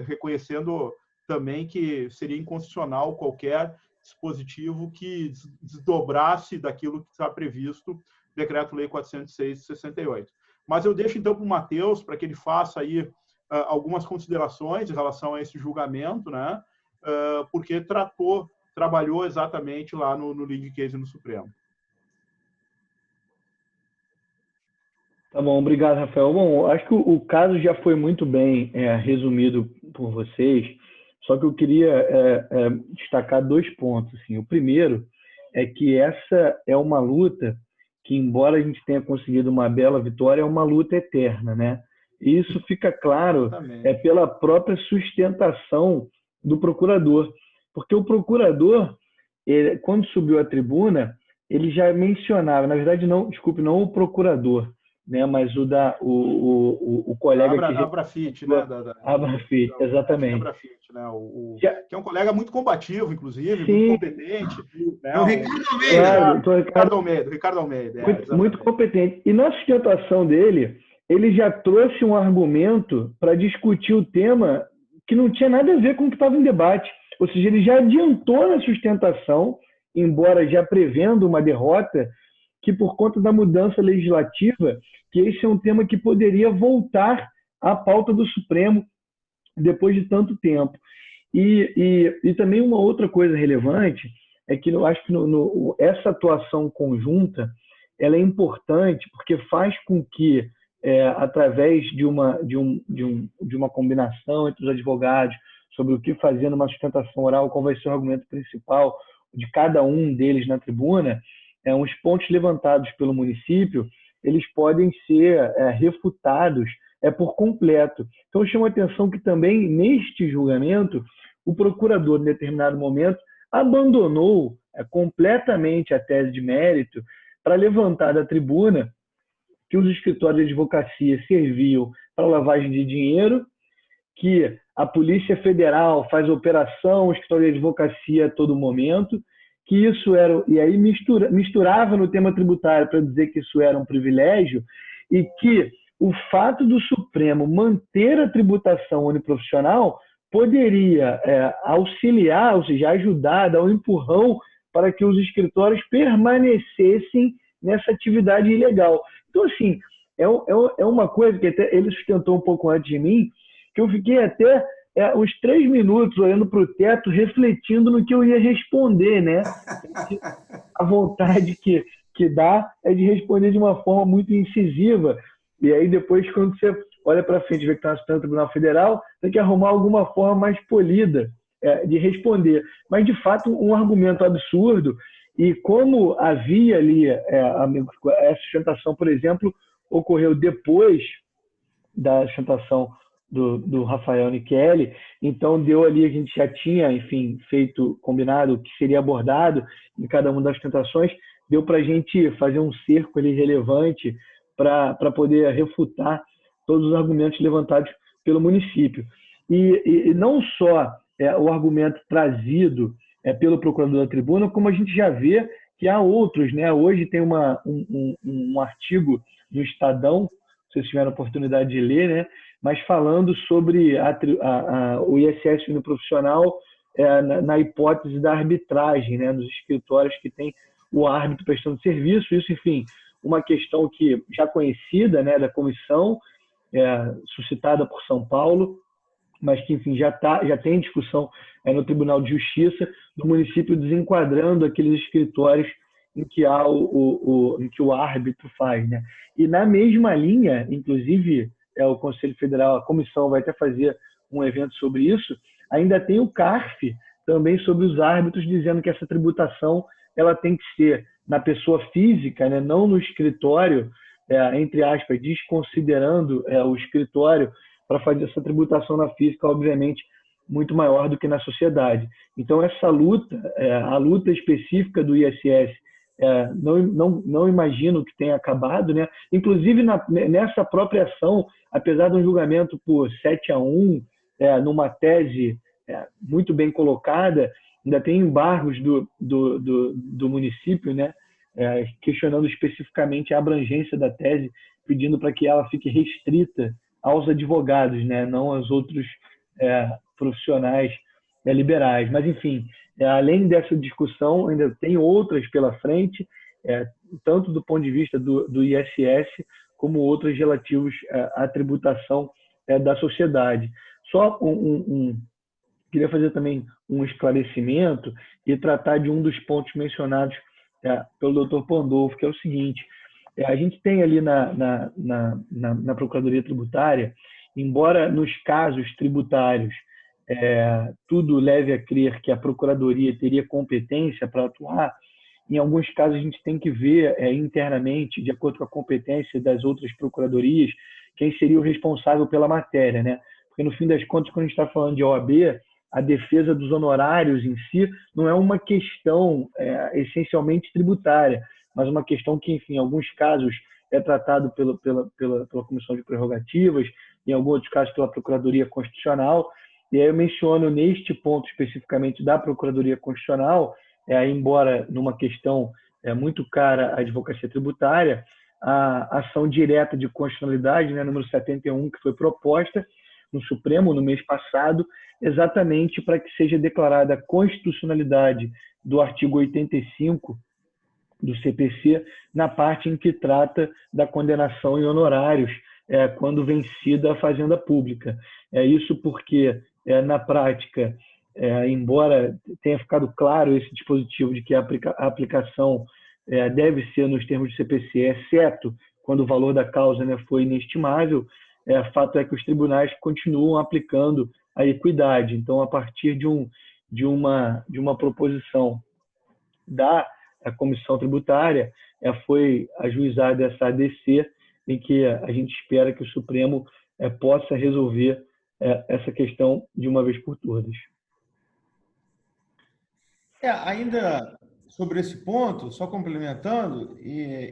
reconhecendo também que seria inconstitucional qualquer dispositivo que desdobrasse daquilo que está previsto no Decreto-Lei 406 de 68. Mas eu deixo, então, para o Matheus, para que ele faça aí algumas considerações em relação a esse julgamento, né? Porque trabalhou exatamente lá no lead case no Supremo. Tá bom, obrigado, Rafael. Bom, acho que o caso já foi muito bem resumido por vocês, só que eu queria destacar 2 pontos. Assim. O primeiro é que essa é uma luta que, embora a gente tenha conseguido uma bela vitória, é uma luta eterna, né? E isso fica claro pela própria sustentação do procurador, porque o procurador, quando subiu à tribuna, ele já mencionava, na verdade, não o procurador, né, mas o colega Abrafit, né? Abrafit, exatamente. Abrafit, né? Que é um colega muito combativo, inclusive, sim, muito competente. Né? O Ricardo Almeida. Claro, Ricardo Almeida. Muito competente. E na sustentação dele, ele já trouxe um argumento para discutir o tema que não tinha nada a ver com o que estava em debate. Ou seja, ele já adiantou na sustentação, embora já prevendo uma derrota, que por conta da mudança legislativa, que esse é um tema que poderia voltar à pauta do Supremo depois de tanto tempo. E também uma outra coisa relevante é que eu acho que essa atuação conjunta ela é importante porque faz com que, através de uma combinação entre os advogados sobre o que fazer numa sustentação oral, qual vai ser o argumento principal de cada um deles na tribuna, os pontos levantados pelo município, eles podem ser refutados por completo. Então, eu chamo a atenção que também, neste julgamento, o procurador, em determinado momento, abandonou completamente a tese de mérito para levantar da tribuna que os escritórios de advocacia serviam para lavagem de dinheiro, que a Polícia Federal faz operação, o escritório de advocacia a todo momento, que isso era, e aí misturava no tema tributário para dizer que isso era um privilégio, e que o fato do Supremo manter a tributação uniprofissional poderia auxiliar, ou seja, ajudar, dar um empurrão para que os escritórios permanecessem nessa atividade ilegal. Então, assim, é uma coisa que até ele sustentou um pouco antes de mim, que eu fiquei até uns 3 minutos olhando para o teto, refletindo no que eu ia responder, né? A vontade que dá é de responder de uma forma muito incisiva. E aí depois, quando você olha para frente e vê que está no Tribunal Federal, tem que arrumar alguma forma mais polida de responder. Mas, de fato, um argumento absurdo. E como havia ali, essa sustentação, por exemplo, ocorreu depois da sustentação do Rafael Nicheli, então deu ali, a gente já tinha, enfim, combinado o que seria abordado em cada uma das sustentações, deu para a gente fazer um cerco ali relevante para poder refutar todos os argumentos levantados pelo município. E não só o argumento trazido pelo procurador da tribuna, como a gente já vê que há outros, né? Hoje tem um artigo no Estadão, vocês tiveram a oportunidade de ler, né? Mas falando sobre o ISS no profissional na hipótese da arbitragem, né? Nos escritórios que tem o árbitro prestando serviço. Isso, enfim, uma questão que já conhecida, né, da comissão, suscitada por São Paulo, mas que, enfim, já tem discussão no Tribunal de Justiça do município desenquadrando aqueles escritórios em que em que o árbitro faz, né? E na mesma linha, inclusive, o Conselho Federal, a comissão vai até fazer um evento sobre isso, ainda tem o CARF também sobre os árbitros, dizendo que essa tributação ela tem que ser na pessoa física, né? Não no escritório, entre aspas, desconsiderando o escritório, para fazer essa tributação na física, obviamente, muito maior do que na sociedade. Então, essa luta, a luta específica do ISS, não imagino que tenha acabado, né? Inclusive, nessa própria ação, apesar de um julgamento por 7-1, numa tese muito bem colocada, ainda tem embargos do município, né? Questionando especificamente a abrangência da tese, pedindo para que ela fique restrita aos advogados, né? Não aos outros profissionais liberais. Mas, enfim, além dessa discussão, ainda tem outras pela frente, tanto do ponto de vista do ISS, como outras relativos à tributação da sociedade. Só queria fazer também um esclarecimento e tratar de um dos pontos mencionados pelo Dr. Pandolfo, que é o seguinte: a gente tem ali na Procuradoria Tributária, embora nos casos tributários tudo leve a crer que a Procuradoria teria competência para atuar, em alguns casos a gente tem que ver internamente, de acordo com a competência das outras procuradorias, quem seria o responsável pela matéria, né? Porque, no fim das contas, quando a gente está falando de OAB, a defesa dos honorários em si não é uma questão essencialmente tributária, mas uma questão que, enfim, em alguns casos é tratado pela Comissão de Prerrogativas, em alguns outros casos pela Procuradoria Constitucional. E aí eu menciono neste ponto especificamente da Procuradoria Constitucional, embora numa questão muito cara à advocacia tributária, a ação direta de constitucionalidade, né, número 71, que foi proposta no Supremo no mês passado, exatamente para que seja declarada a constitucionalidade do artigo 85 do CPC, na parte em que trata da condenação em honorários quando vencida a fazenda pública. Isso porque, na prática, embora tenha ficado claro esse dispositivo de que a aplicação deve ser nos termos do CPC, exceto quando o valor da causa foi inestimável, fato é que os tribunais continuam aplicando a equidade. Então, a partir de uma proposição da Comissão Tributária, foi ajuizada essa ADC, em que a gente espera que o Supremo possa resolver essa questão de uma vez por todas. Ainda sobre esse ponto, só complementando,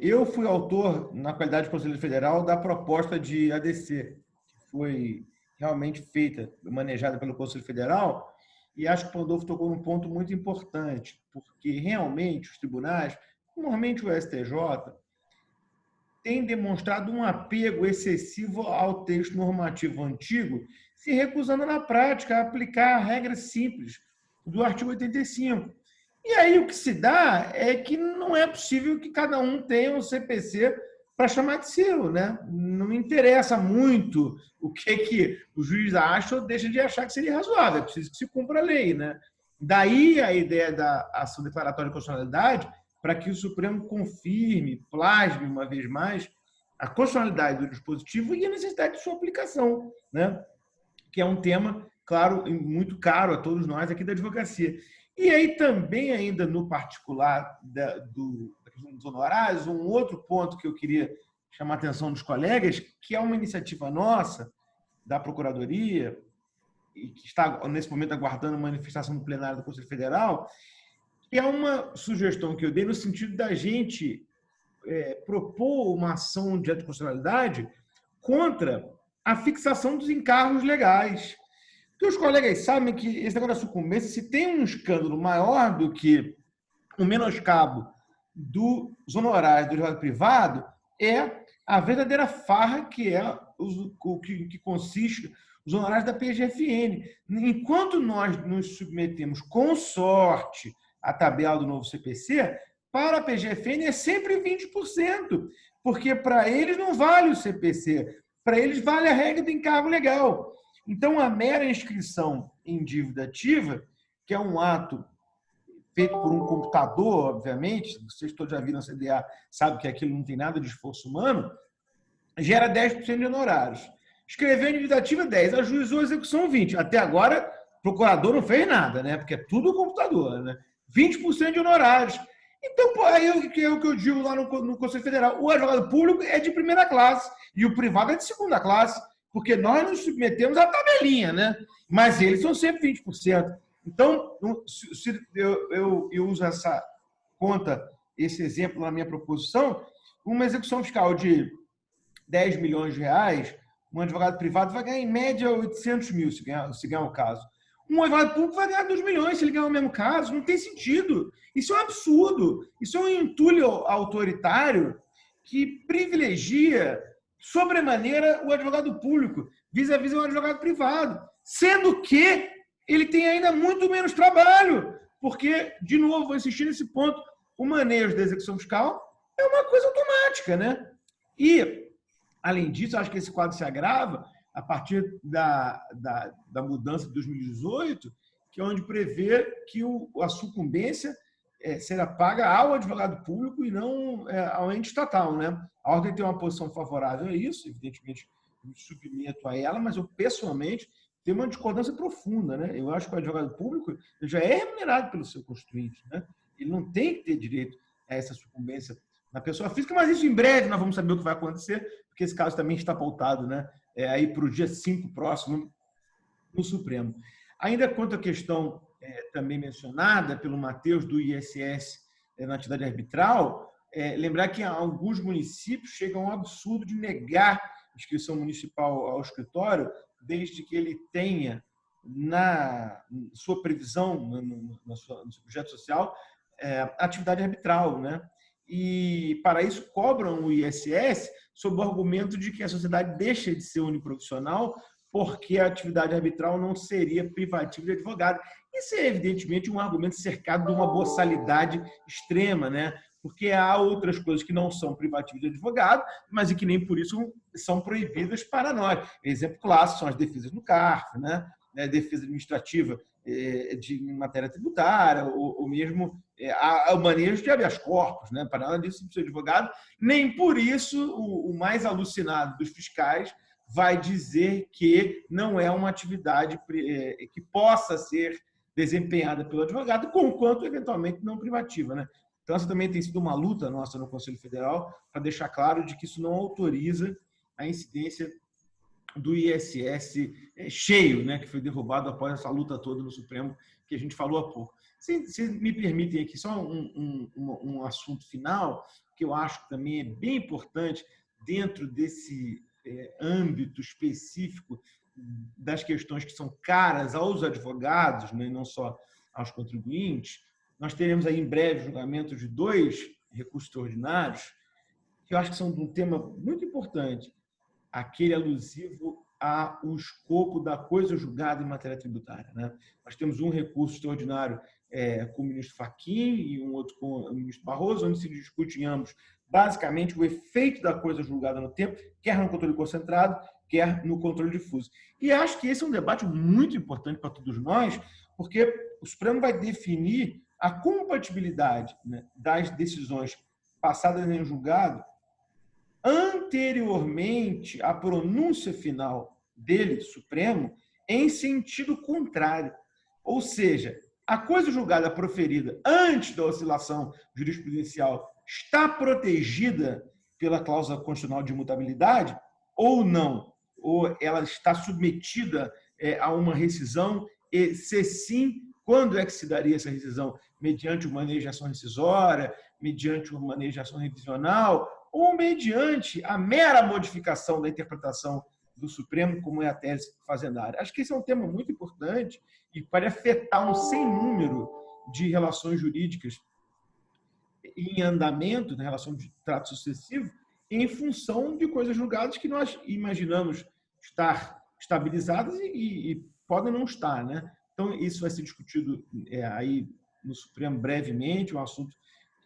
eu fui autor, na qualidade de conselheiro federal, da proposta de ADC, que foi realmente feita, manejada pelo Conselho Federal, e acho que o Pandolfo tocou num ponto muito importante, porque realmente os tribunais, normalmente o STJ, tem demonstrado um apego excessivo ao texto normativo antigo, se recusando na prática a aplicar a regra simples do artigo 85. E aí o que se dá é que não é possível que cada um tenha um CPC para chamar de seu, né? Não me interessa muito o que o juiz acha ou deixa de achar que seria razoável, é preciso que se cumpra a lei, né? Daí a ideia da ação declaratória de constitucionalidade, para que o Supremo confirme, plasme uma vez mais a constitucionalidade do dispositivo e a necessidade de sua aplicação, né? Que é um tema, claro, muito caro a todos nós aqui da advocacia. E aí também, ainda no particular da questão dos honorários, um outro ponto que eu queria chamar a atenção dos colegas, que é uma iniciativa nossa, da Procuradoria, e que está, nesse momento, aguardando manifestação no plenário do Conselho Federal, que é uma sugestão que eu dei no sentido da gente propor uma ação de anticonstitucionalidade contra a fixação dos encargos legais. Porque os colegas sabem que esse negócio da sucumbência, se tem um escândalo maior do que o menoscabo dos honorários do advogado privado, é a verdadeira farra que é que consiste os honorários da PGFN. Enquanto nós nos submetemos com sorte à tabela do novo CPC, para a PGFN é sempre 20%, porque para eles não vale o CPC, para eles vale a regra do encargo legal. Então, a mera inscrição em dívida ativa, que é um ato feito por um computador, obviamente, vocês todos já viram a CDA, sabem que aquilo não tem nada de esforço humano, gera 10% de honorários. Escrever em dívida ativa, 10%. Ajuizou a execução, 20%. Até agora, o procurador não fez nada, né? Porque é tudo computador, né? 20% de honorários. Então, aí é o que eu digo lá no Conselho Federal. O advogado público é de primeira classe e o privado é de segunda classe, porque nós nos submetemos à tabelinha, né? Mas eles são sempre 20%. Então, se eu uso essa conta, esse exemplo na minha proposição, uma execução fiscal de 10 milhões de reais, um advogado privado vai ganhar em média 800 mil, se ganhar o caso. Um advogado público vai ganhar 2 milhões se ele ganhar o mesmo caso. Não tem sentido. Isso é um absurdo. Isso é um entulho autoritário que privilegia sobremaneira o advogado público vis-à-vis o advogado privado, sendo que ele tem ainda muito menos trabalho, porque, de novo, vou insistir nesse ponto, o manejo da execução fiscal é uma coisa automática, né? E, além disso, acho que esse quadro se agrava a partir da mudança de 2018, que é onde prevê que a sucumbência será paga ao advogado público e não ao ente estatal, né? A ordem tem uma posição favorável a isso, evidentemente, me submeto a ela, mas eu, pessoalmente, tenho uma discordância profunda, né? Eu acho que o advogado público já é remunerado pelo seu constituinte, né? Ele não tem que ter direito a essa sucumbência na pessoa física, mas isso em breve nós vamos saber o que vai acontecer, porque esse caso também está pautado, né? Aí para o dia 5 próximo no Supremo. Ainda quanto à questão também mencionada pelo Matheus do ISS na atividade arbitral, lembrar que alguns municípios chegam ao absurdo de negar inscrição municipal ao escritório, desde que ele tenha na sua previsão, no seu projeto social, atividade arbitral, né? E, para isso, cobram o ISS sob o argumento de que a sociedade deixa de ser uniprofissional porque a atividade arbitral não seria privativa de advogado. Isso é, evidentemente, um argumento cercado de uma boçalidade extrema, né? Porque há outras coisas que não são privativas de advogado, mas e que nem por isso são proibidas para nós. Exemplo clássico são as defesas no CARF, né? Defesa administrativa de matéria tributária, ou mesmo o manejo de habeas corpus, né? Para nada disso precisa de advogado. Nem por isso o mais alucinado dos fiscais vai dizer que não é uma atividade que possa ser desempenhada pelo advogado, conquanto eventualmente não privativa, né? Então, essa também tem sido uma luta nossa no Conselho Federal para deixar claro de que isso não autoriza a incidência do ISS cheio, né, que foi derrubado após essa luta toda no Supremo, que a gente falou há pouco. Se me permitem aqui só um assunto final, que eu acho que também é bem importante dentro desse âmbito específico das questões que são caras aos advogados, né, e não só aos contribuintes. Nós teremos aí em breve julgamento de 2 recursos extraordinários, que eu acho que são de um tema muito importante, aquele alusivo ao escopo da coisa julgada em matéria tributária, né? Nós temos um recurso extraordinário com o ministro Fachin e um outro com o ministro Barroso, onde se discute em ambos, basicamente, o efeito da coisa julgada no tempo, quer no controle concentrado, quer no controle difuso. E acho que esse é um debate muito importante para todos nós, porque o Supremo vai definir a compatibilidade, né, das decisões passadas em julgado anteriormente à pronúncia final dele, Supremo, em sentido contrário. Ou seja, a coisa julgada proferida antes da oscilação jurisprudencial está protegida pela cláusula constitucional de imutabilidade ou não? Ou ela está submetida a uma rescisão? E, se sim, quando é que se daria essa rescisão? Mediante o manejo de ação rescisória, mediante o manejo de ação revisional, ou mediante a mera modificação da interpretação do Supremo, como é a tese fazendária. Acho que esse é um tema muito importante e pode afetar um sem número de relações jurídicas em andamento, na relação de trato sucessivo, em função de coisas julgadas que nós imaginamos estar estabilizadas e podem não estar, né? Então, isso vai ser discutido aí no Supremo brevemente, um assunto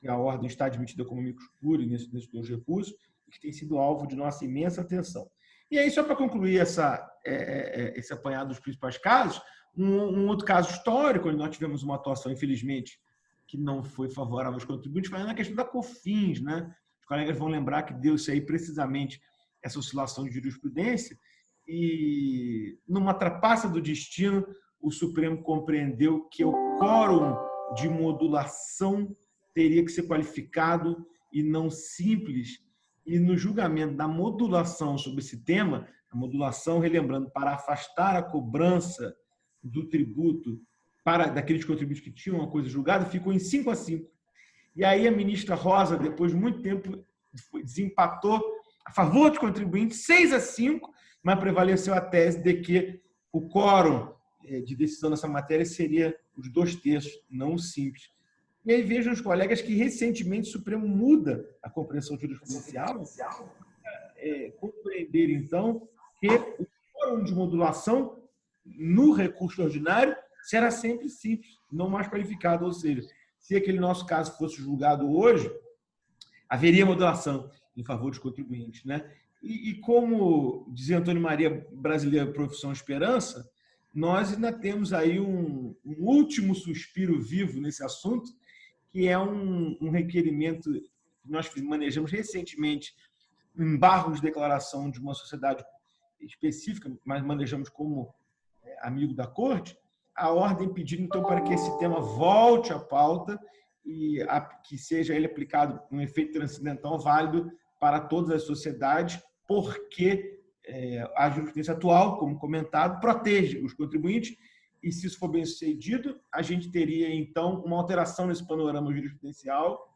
que a ordem está admitida como amicus curiae nesses dois recursos, que tem sido alvo de nossa imensa atenção. E aí, só para concluir esse apanhado dos principais casos, um outro caso histórico, onde nós tivemos uma atuação, infelizmente, que não foi favorável aos contribuintes, foi na questão da COFINS, né? Os colegas vão lembrar que deu-se aí precisamente essa oscilação de jurisprudência e, numa trapaça do destino, o Supremo compreendeu que o quórum de modulação teria que ser qualificado e não simples. E no julgamento da modulação sobre esse tema, a modulação, relembrando, para afastar a cobrança do tributo daqueles contribuintes que tinham uma coisa julgada, ficou em 5-5. E aí a ministra Rosa, depois de muito tempo, desempatou a favor dos contribuintes, 6-5, mas prevaleceu a tese de que o quórum de decisão nessa matéria seria os 2/3, não o simples. E aí vejam os colegas que recentemente o Supremo muda a compreensão jurisprudencial, compreender, então, que o quórum de modulação no recurso ordinário será sempre simples, não mais qualificado. Ou seja, se aquele nosso caso fosse julgado hoje, haveria modulação em favor dos contribuintes, né? E como dizia Antônio Maria, brasileira, profissão esperança, nós ainda temos aí um último suspiro vivo nesse assunto, que é um requerimento que nós manejamos recentemente, embargos de declaração de uma sociedade específica, mas manejamos como amigo da Corte, a ordem pedindo, então, para que esse tema volte à pauta e que seja ele aplicado um efeito transcendental válido para todas as sociedades, porque a jurisprudência atual, como comentado, protege os contribuintes e, se isso for bem sucedido, a gente teria, então, uma alteração nesse panorama jurisprudencial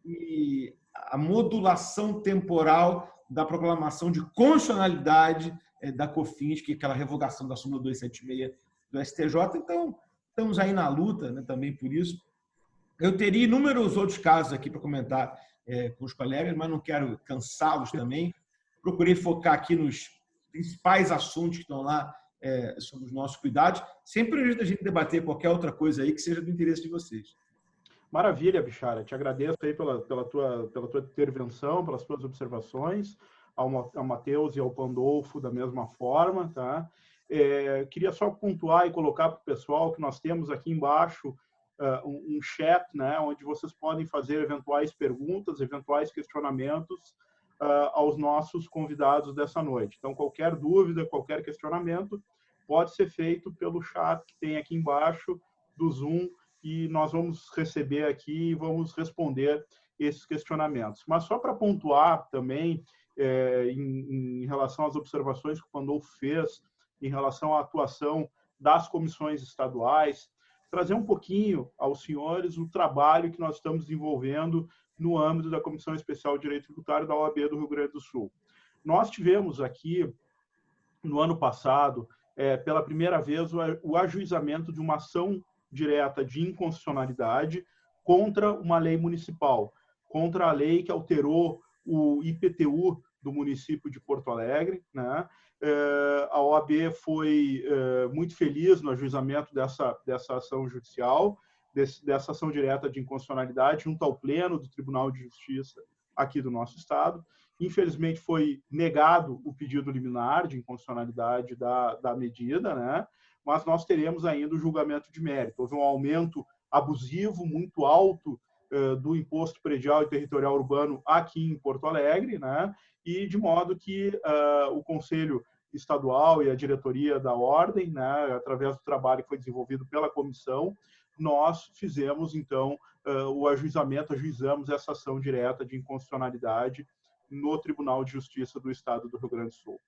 e a modulação temporal da proclamação de constitucionalidade da COFINS, que é aquela revogação da súmula 276 do STJ. Então, estamos aí na luta, né, também por isso. Eu teria inúmeros outros casos aqui para comentar com os colegas, mas não quero cansá-los também. Procurei focar aqui nos principais assuntos que estão lá sobre os nossos cuidados, sem prejuízo da gente debater qualquer outra coisa aí que seja do interesse de vocês. Maravilha, Bixara. Te agradeço aí pela tua intervenção, pelas tuas observações, ao Matheus e ao Pandolfo da mesma forma, tá? Queria só pontuar e colocar para o pessoal que nós temos aqui embaixo um chat, né, onde vocês podem fazer eventuais perguntas, eventuais questionamentos aos nossos convidados dessa noite. Então, qualquer dúvida, qualquer questionamento pode ser feito pelo chat que tem aqui embaixo do Zoom e nós vamos receber aqui e vamos responder esses questionamentos. Mas só para pontuar também, em relação às observações que o Pandolfo fez, em relação à atuação das comissões estaduais, trazer um pouquinho aos senhores o trabalho que nós estamos desenvolvendo no âmbito da Comissão Especial de Direito Tributário da OAB do Rio Grande do Sul. Nós tivemos aqui, no ano passado, pela primeira vez, o ajuizamento de uma ação direta de inconstitucionalidade contra uma lei municipal, contra a lei que alterou o IPTU do município de Porto Alegre, né? A OAB foi muito feliz no ajuizamento dessa ação judicial, dessa ação direta de inconstitucionalidade junto ao Pleno do Tribunal de Justiça aqui do nosso Estado. Infelizmente, foi negado o pedido liminar de inconstitucionalidade da medida, né? Mas nós teremos ainda o julgamento de mérito. Houve um aumento abusivo muito alto do imposto predial e territorial urbano aqui em Porto Alegre, né? E de modo que o Conselho Estadual e a diretoria da Ordem, né, através do trabalho que foi desenvolvido pela comissão, nós fizemos, então, o ajuizamos essa ação direta de inconstitucionalidade no Tribunal de Justiça do Estado do Rio Grande do Sul.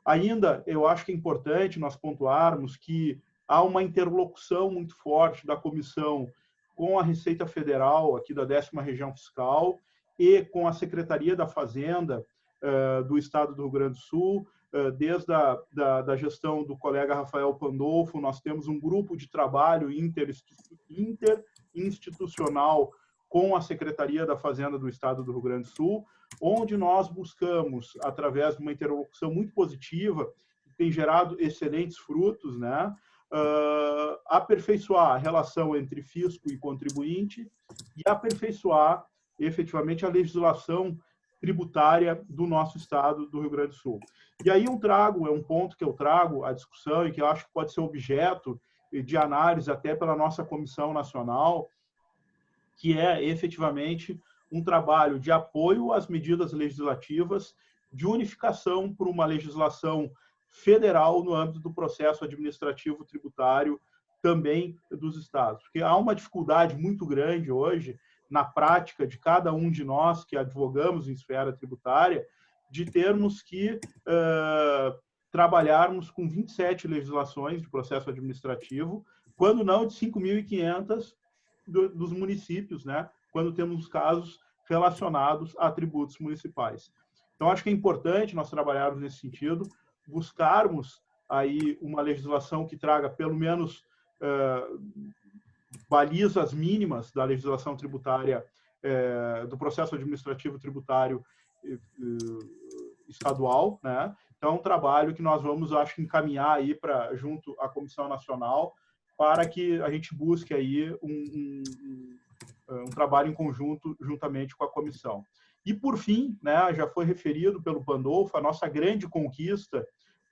Ainda, eu acho que é importante nós pontuarmos que há uma interlocução muito forte da comissão com a Receita Federal, aqui da 10ª Região Fiscal, e com a Secretaria da Fazenda do Estado do Rio Grande do Sul. Desde da gestão do colega Rafael Pandolfo, nós temos um grupo de trabalho interinstitucional com a Secretaria da Fazenda do Estado do Rio Grande do Sul, onde nós buscamos, através de uma interlocução muito positiva, que tem gerado excelentes frutos, né, aperfeiçoar a relação entre fisco e contribuinte e aperfeiçoar, efetivamente, a legislação tributária do nosso Estado do Rio Grande do Sul. E aí um ponto que eu trago à discussão e que eu acho que pode ser objeto de análise até pela nossa Comissão Nacional, que é efetivamente um trabalho de apoio às medidas legislativas de unificação por uma legislação federal no âmbito do processo administrativo tributário também dos estados. Porque há uma dificuldade muito grande hoje na prática de cada um de nós que advogamos em esfera tributária, de termos que trabalharmos com 27 legislações de processo administrativo, quando não de 5.500 dos municípios, né? Quando temos casos relacionados a tributos municipais. Então, acho que é importante nós trabalharmos nesse sentido, buscarmos aí uma legislação que traga pelo menos balizas mínimas da legislação tributária, do processo administrativo tributário estadual, né? Então, é um trabalho que nós vamos, acho, encaminhar aí junto à Comissão Nacional para que a gente busque aí um trabalho em conjunto juntamente com a comissão. E, por fim, né, já foi referido pelo Pandolfo, a nossa grande conquista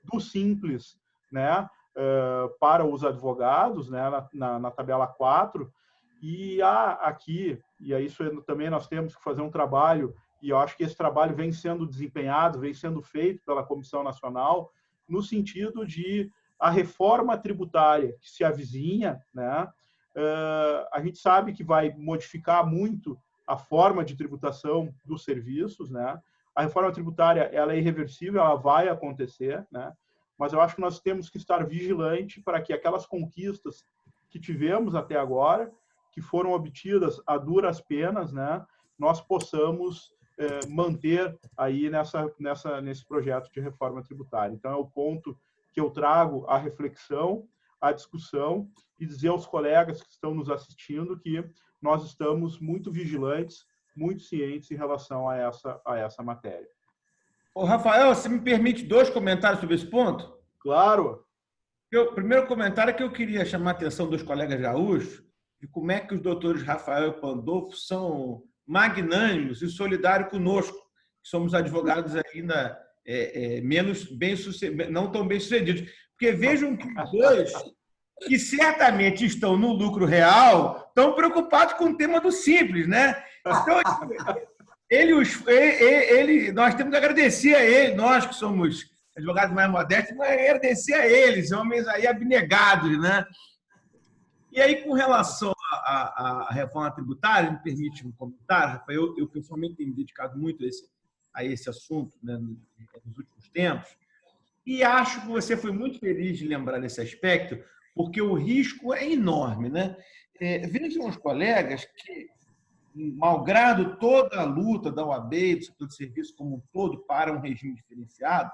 do Simples, né, para os advogados, né, na tabela 4, e há aqui, e aí isso também nós temos que fazer um trabalho, e eu acho que esse trabalho vem sendo desempenhado, vem sendo feito pela Comissão Nacional, no sentido de a reforma tributária que se avizinha, né, a gente sabe que vai modificar muito a forma de tributação dos serviços, né? A reforma tributária, ela é irreversível, ela vai acontecer, né? Mas eu acho que nós temos que estar vigilante para que aquelas conquistas que tivemos até agora, que foram obtidas a duras penas, né, nós possamos manter aí nesse projeto de reforma tributária. Então, é o ponto que eu trago à reflexão, à discussão, e dizer aos colegas que estão nos assistindo que nós estamos muito vigilantes, muito cientes em relação a essa matéria. Ô, Rafael, você me permite 2 comentários sobre esse ponto? Claro. O primeiro comentário é que eu queria chamar a atenção dos colegas gaúchos de como é que os doutores Rafael e Pandolfo são magnânimos e solidários conosco, que somos advogados ainda não tão bem-sucedidos. Porque vejam que os dois, que certamente estão no lucro real, estão preocupados com o tema do Simples, né? Então, nós temos que agradecer a ele, nós que somos advogados mais modestos, mas agradecer a eles, homens aí abnegados, né? E aí, com relação à reforma tributária, me permite um comentário, Rafael, eu pessoalmente tenho me dedicado muito a esse assunto, né, nos últimos tempos, e acho que você foi muito feliz de lembrar desse aspecto, porque o risco é enorme, né? Vejam os colegas que, malgrado toda a luta da OAB e do setor de serviço como um todo para um regime diferenciado,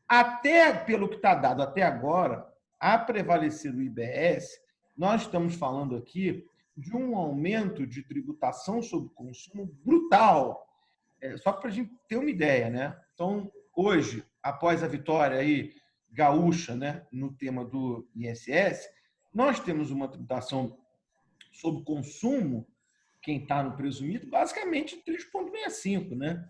até pelo que está dado até agora, a prevalecer do IBS, nós estamos falando aqui de um aumento de tributação sobre consumo brutal. Só para a gente ter uma ideia, né? Então, hoje, após a vitória aí gaúcha, né, no tema do ISS, nós temos uma tributação sobre consumo, quem está no presumido, basicamente 3,65, né?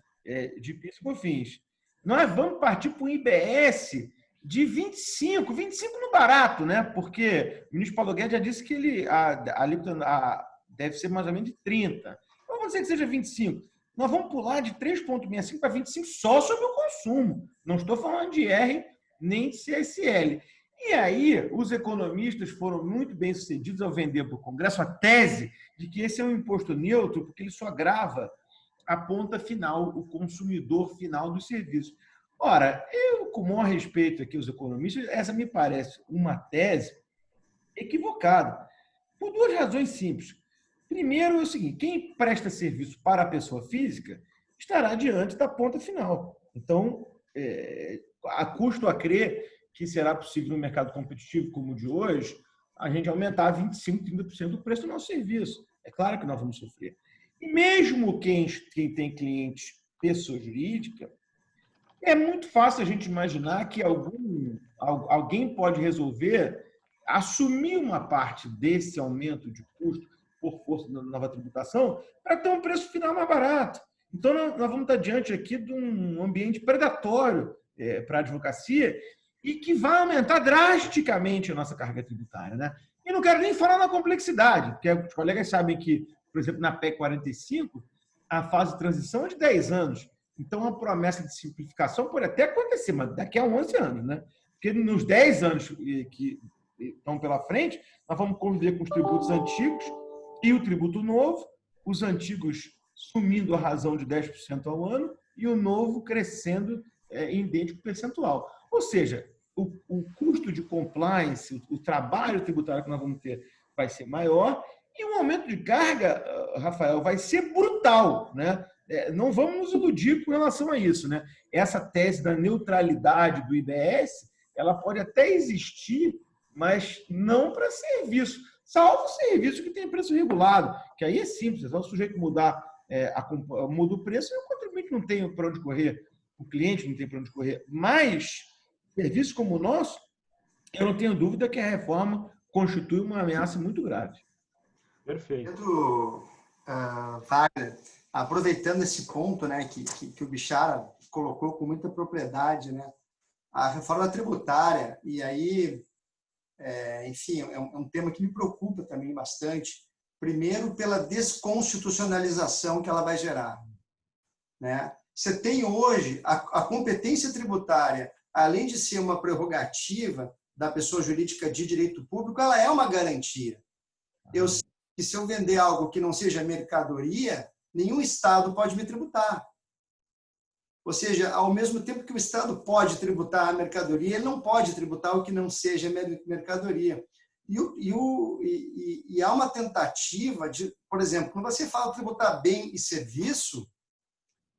De PIS e COFINS. Nós vamos partir para um IBS de 25 no barato, né? Porque o ministro Paulo Guedes já disse que a alíquota deve ser mais ou menos de 30. Então, vamos dizer que seja 25. Nós vamos pular de 3,65 para 25 só sobre o consumo. Não estou falando de R nem de CSL. E aí, os economistas foram muito bem sucedidos ao vender para o Congresso a tese de que esse é um imposto neutro, porque ele só agrava a ponta final, o consumidor final dos serviços. Ora, eu, com o maior respeito aqui aos economistas, essa me parece uma tese equivocada, por duas razões simples. Primeiro é o seguinte, quem presta serviço para a pessoa física estará diante da ponta final. Então, custo a crer que será possível no mercado competitivo como o de hoje, a gente aumentar 25%, 30% do preço do nosso serviço. É claro que nós vamos sofrer. E mesmo quem tem clientes pessoa jurídica, é muito fácil a gente imaginar que alguém pode resolver assumir uma parte desse aumento de custo por força da nova tributação para ter um preço final mais barato. Então, nós vamos estar diante aqui de um ambiente predatório para a advocacia e que vai aumentar drasticamente a nossa carga tributária, né? E não quero nem falar na complexidade, porque os colegas sabem que, por exemplo, na PEC 45, a fase de transição é de 10 anos. Então, a promessa de simplificação pode até acontecer, mas daqui a 11 anos, né? Porque nos 10 anos que estão pela frente, nós vamos conviver com os tributos antigos e o tributo novo, os antigos sumindo a razão de 10% ao ano e o novo crescendo em idêntico percentual. Ou seja, o custo de compliance, o trabalho tributário que nós vamos ter vai ser maior e o aumento de carga, Rafael, vai ser brutal, né? Não vamos nos iludir com relação a isso, né? Essa tese da neutralidade do IBS, ela pode até existir, mas não para serviço, salvo serviço que tem preço regulado, que aí é simples, é só o sujeito mudar, muda o preço e o contribuinte não tem para onde correr, o cliente não tem para onde correr. Mas serviço como o nosso, eu não tenho dúvida que a reforma constitui uma ameaça muito grave. Perfeito. Wagner, aproveitando esse ponto, né, que o Bichara colocou com muita propriedade, né, a reforma tributária, e aí, enfim, é um tema que me preocupa também bastante, primeiro pela desconstitucionalização que ela vai gerar, né? Você tem hoje a competência tributária, além de ser uma prerrogativa da pessoa jurídica de direito público, ela é uma garantia. Eu sei que se eu vender algo que não seja mercadoria, nenhum Estado pode me tributar. Ou seja, ao mesmo tempo que o Estado pode tributar a mercadoria, ele não pode tributar o que não seja mercadoria. E há uma tentativa de, por exemplo, quando você fala tributar bem e serviço,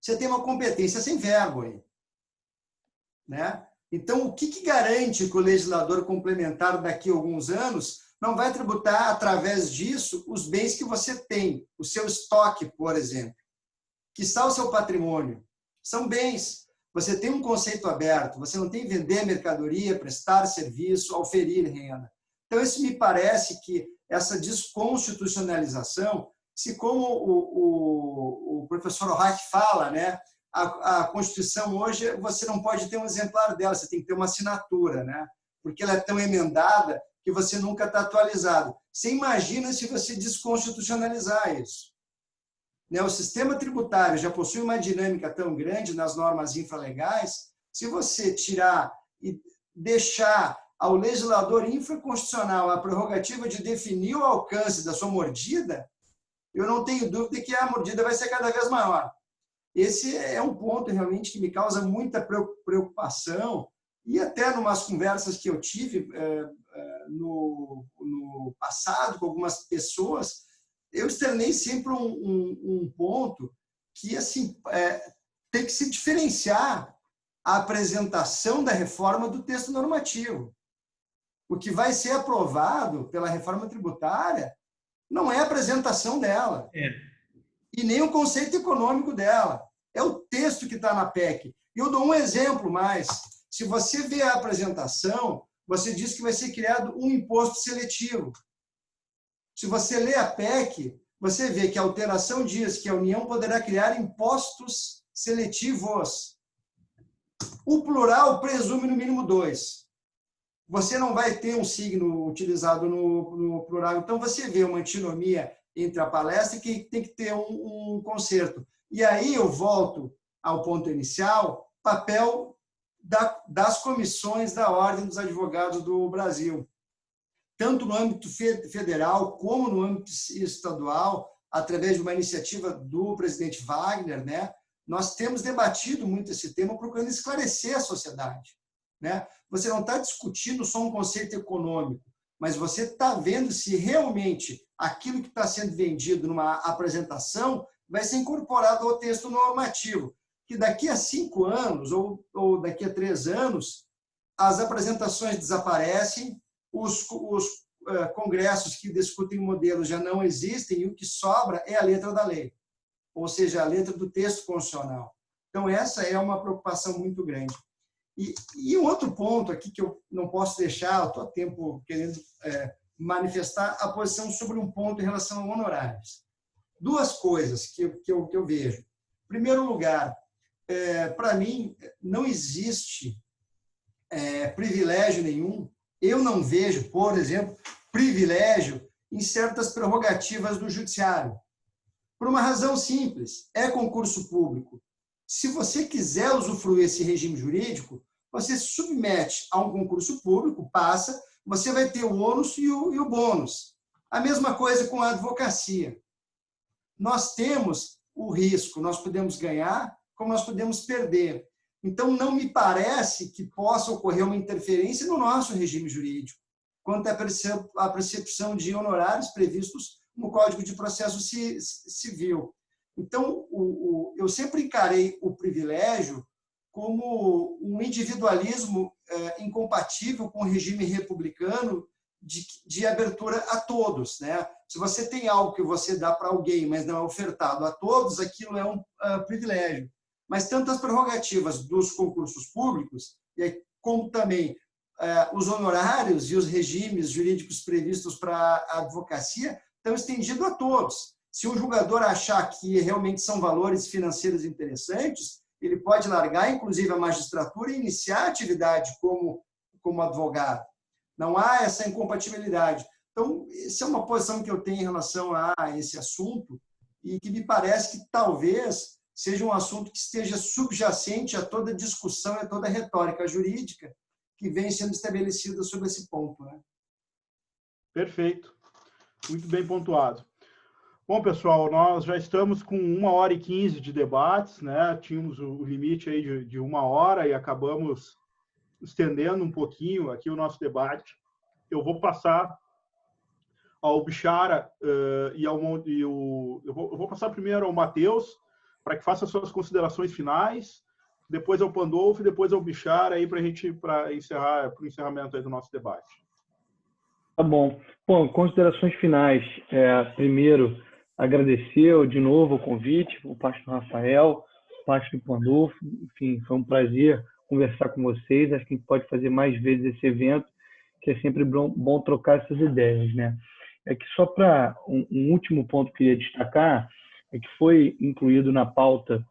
você tem uma competência sem verbo aí, né? Então, o que garante que o legislador complementar daqui a alguns anos não vai tributar, através disso, os bens que você tem, o seu estoque, por exemplo, que está o seu patrimônio? São bens. Você tem um conceito aberto, você não tem que vender mercadoria, prestar serviço, oferir renda. Então, isso me parece que essa desconstitucionalização, se como o professor Reich fala, né, a Constituição hoje, você não pode ter um exemplar dela, você tem que ter uma assinatura, né, porque ela é tão emendada que você nunca está atualizado. Você imagina se você desconstitucionalizar isso. Né, o sistema tributário já possui uma dinâmica tão grande nas normas infralegais, se você tirar e deixar ao legislador infraconstitucional a prerrogativa de definir o alcance da sua mordida, eu não tenho dúvida que a mordida vai ser cada vez maior. Esse é um ponto realmente que me causa muita preocupação, e até em umas conversas que eu tive no passado com algumas pessoas, eu externei sempre um ponto que assim, tem que se diferenciar a apresentação da reforma do texto normativo. O que vai ser aprovado pela reforma tributária não é a apresentação dela. E nem o conceito econômico dela. É o texto que está na PEC. E eu dou um exemplo mais. Se você vê a apresentação, você diz que vai ser criado um imposto seletivo. Se você lê a PEC, você vê que a alteração diz que a União poderá criar impostos seletivos. O plural presume no mínimo 2. Você não vai ter um signo utilizado no plural. Então, você vê uma antinomia entre a palestra que tem que ter um conserto. E aí eu volto ao ponto inicial, papel das comissões da Ordem dos Advogados do Brasil. Tanto no âmbito federal como no âmbito estadual, através de uma iniciativa do presidente Wagner, né, nós temos debatido muito esse tema, procurando esclarecer a sociedade. Né? Você não está discutindo só um conceito econômico, mas você está vendo se realmente aquilo que está sendo vendido numa apresentação vai ser incorporado ao texto normativo, que daqui a 5 anos ou daqui a 3 anos, as apresentações desaparecem, os congressos que discutem modelos já não existem e o que sobra é a letra da lei, ou seja, a letra do texto constitucional. Então, essa é uma preocupação muito grande. E um outro ponto aqui que eu não posso deixar, eu estou há tempo querendo manifestar a posição sobre um ponto em relação a honorários. 2 coisas que eu vejo. Em primeiro lugar, para mim, não existe privilégio nenhum. Eu não vejo, por exemplo, privilégio em certas prerrogativas do judiciário. Por uma razão simples, é concurso público. Se você quiser usufruir esse regime jurídico, você se submete a um concurso público, passa, você vai ter o ônus e o bônus. A mesma coisa com a advocacia. Nós temos o risco, nós podemos ganhar, como nós podemos perder. Então, não me parece que possa ocorrer uma interferência no nosso regime jurídico, quanto à percepção de honorários previstos no Código de Processo Civil. Então, eu sempre encarei o privilégio como um individualismo incompatível com o regime republicano de abertura a todos. Né? Se você tem algo que você dá para alguém, mas não é ofertado a todos, aquilo é um privilégio. Mas tanto as prerrogativas dos concursos públicos, como também os honorários e os regimes jurídicos previstos para a advocacia, estão estendidos a todos. Se um julgador achar que realmente são valores financeiros interessantes, ele pode largar, inclusive, a magistratura e iniciar a atividade como advogado. Não há essa incompatibilidade. Então, essa é uma posição que eu tenho em relação a esse assunto e que me parece que talvez seja um assunto que esteja subjacente a toda discussão e a toda retórica jurídica que vem sendo estabelecida sobre esse ponto. Né? Perfeito. Muito bem pontuado. Bom, pessoal, nós já estamos com 1h15 de debates, né? Tínhamos o limite aí de 1 hora e acabamos estendendo um pouquinho aqui o nosso debate. Eu vou passar ao Bichara eu vou passar primeiro ao Matheus, para que faça suas considerações finais, depois ao Pandolfo e depois ao Bichara aí para encerrar o encerramento aí do nosso debate. Tá bom. Bom, considerações finais. Primeiro, agradecer de novo o convite por parte do Rafael, por parte do Pandolfo. Enfim, foi um prazer conversar com vocês. Acho que a gente pode fazer mais vezes esse evento, que é sempre bom trocar essas ideias, né? É que só para um último ponto que eu queria destacar, é que foi incluído na pauta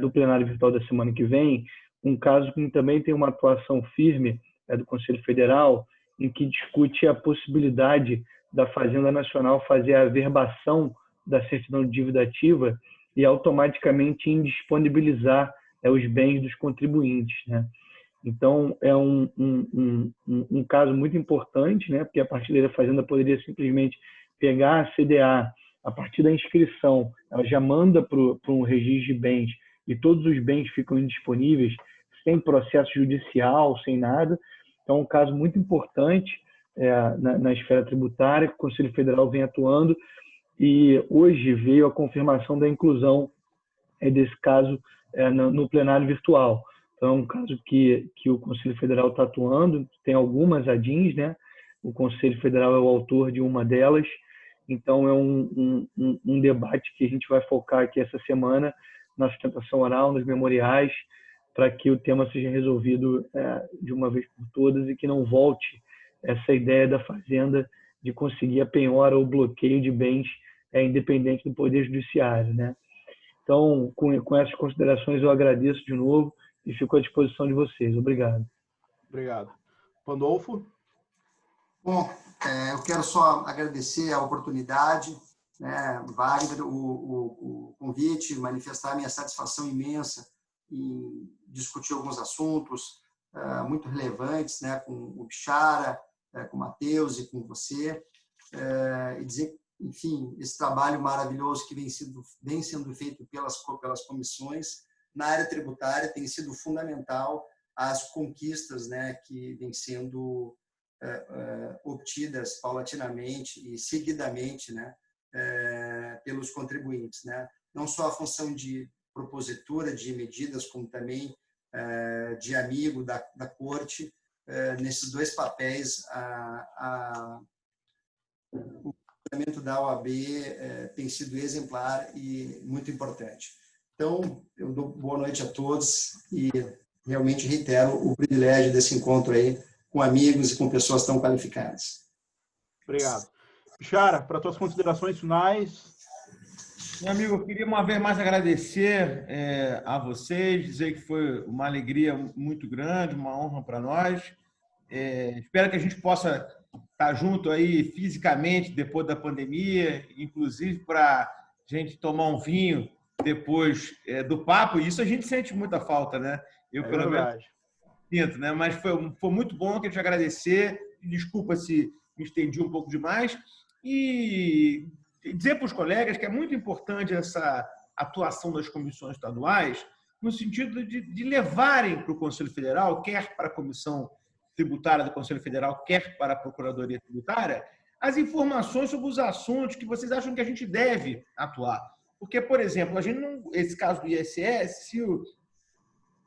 do plenário virtual da semana que vem um caso que também tem uma atuação firme do Conselho Federal, em que discute a possibilidade da Fazenda Nacional fazer a averbação da certidão de dívida ativa e automaticamente indisponibilizar os bens dos contribuintes, né? Então, é um caso muito importante, né? Porque a partir daí a Fazenda poderia simplesmente pegar a CDA, a partir da inscrição, ela já manda para um registro de bens e todos os bens ficam indisponíveis, sem processo judicial, sem nada. Então, é um caso muito importante na esfera tributária, que o Conselho Federal vem atuando, e hoje veio a confirmação da inclusão desse caso no plenário virtual. Então, é um caso que o Conselho Federal está atuando, tem algumas ADINs, né? O Conselho Federal é o autor de uma delas, então é um debate que a gente vai focar aqui essa semana na sustentação oral, nos memoriais, para que o tema seja resolvido de uma vez por todas e que não volte essa ideia da Fazenda de conseguir a penhora ou bloqueio de bens independente do Poder Judiciário, né? Então, com essas considerações, eu agradeço de novo e fico à disposição de vocês. Obrigado. Obrigado. Pandolfo? Bom, eu quero só agradecer a oportunidade, né, Wagner, o convite, manifestar minha satisfação imensa em discutir alguns assuntos muito relevantes, né, com o Bixara, com o Matheus e com você, e dizer, enfim, esse trabalho maravilhoso que vem sendo feito pelas comissões na área tributária tem sido fundamental às conquistas, né, que vêm sendo obtidas paulatinamente e seguidamente, né, pelos contribuintes, né? Não só a função de propositura de medidas, como também de amigo da corte, nesses dois papéis, o funcionamento da OAB tem sido exemplar e muito importante. Então, eu dou boa noite a todos e realmente reitero o privilégio desse encontro aí com amigos e com pessoas tão qualificadas. Obrigado. Bixara, para tuas considerações finais. Meu amigo, eu queria uma vez mais agradecer a vocês, dizer que foi uma alegria muito grande, uma honra para nós. Espero que a gente possa estar junto aí fisicamente depois da pandemia, inclusive para a gente tomar um vinho depois do papo. E isso a gente sente muita falta, né? Eu, pelo menos, sinto, né? Mas foi muito bom, quero te agradecer. Desculpa se me estendi um pouco demais. E dizer para os colegas que é muito importante essa atuação das comissões estaduais, no sentido de levarem para o Conselho Federal, quer para a Comissão Tributária do Conselho Federal, quer para a Procuradoria Tributária, as informações sobre os assuntos que vocês acham que a gente deve atuar. Porque, por exemplo, a gente esse caso do ISS, se o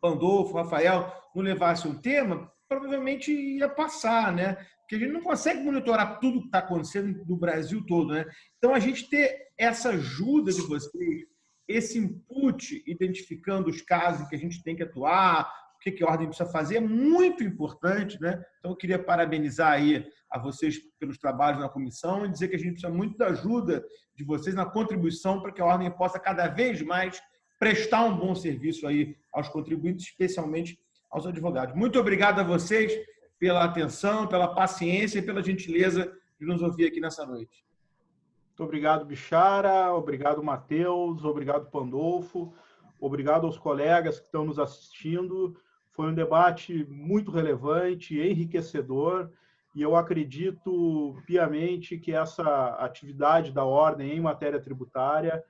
Pandolfo, o Rafael não levasse um tema, provavelmente ia passar, né? Porque a gente não consegue monitorar tudo que está acontecendo no Brasil todo, né? Então, a gente ter essa ajuda de vocês, esse input, identificando os casos em que a gente tem que atuar, o que a ordem precisa fazer, é muito importante, né? Então, eu queria parabenizar aí a vocês pelos trabalhos na comissão e dizer que a gente precisa muito da ajuda de vocês na contribuição para que a ordem possa cada vez mais prestar um bom serviço aí aos contribuintes, especialmente aos advogados. Muito obrigado a vocês pela atenção, pela paciência e pela gentileza de nos ouvir aqui nessa noite. Muito obrigado, Bixara. Obrigado, Matheus. Obrigado, Pandolfo. Obrigado aos colegas que estão nos assistindo. Foi um debate muito relevante, enriquecedor, e eu acredito piamente que essa atividade da ordem em matéria tributária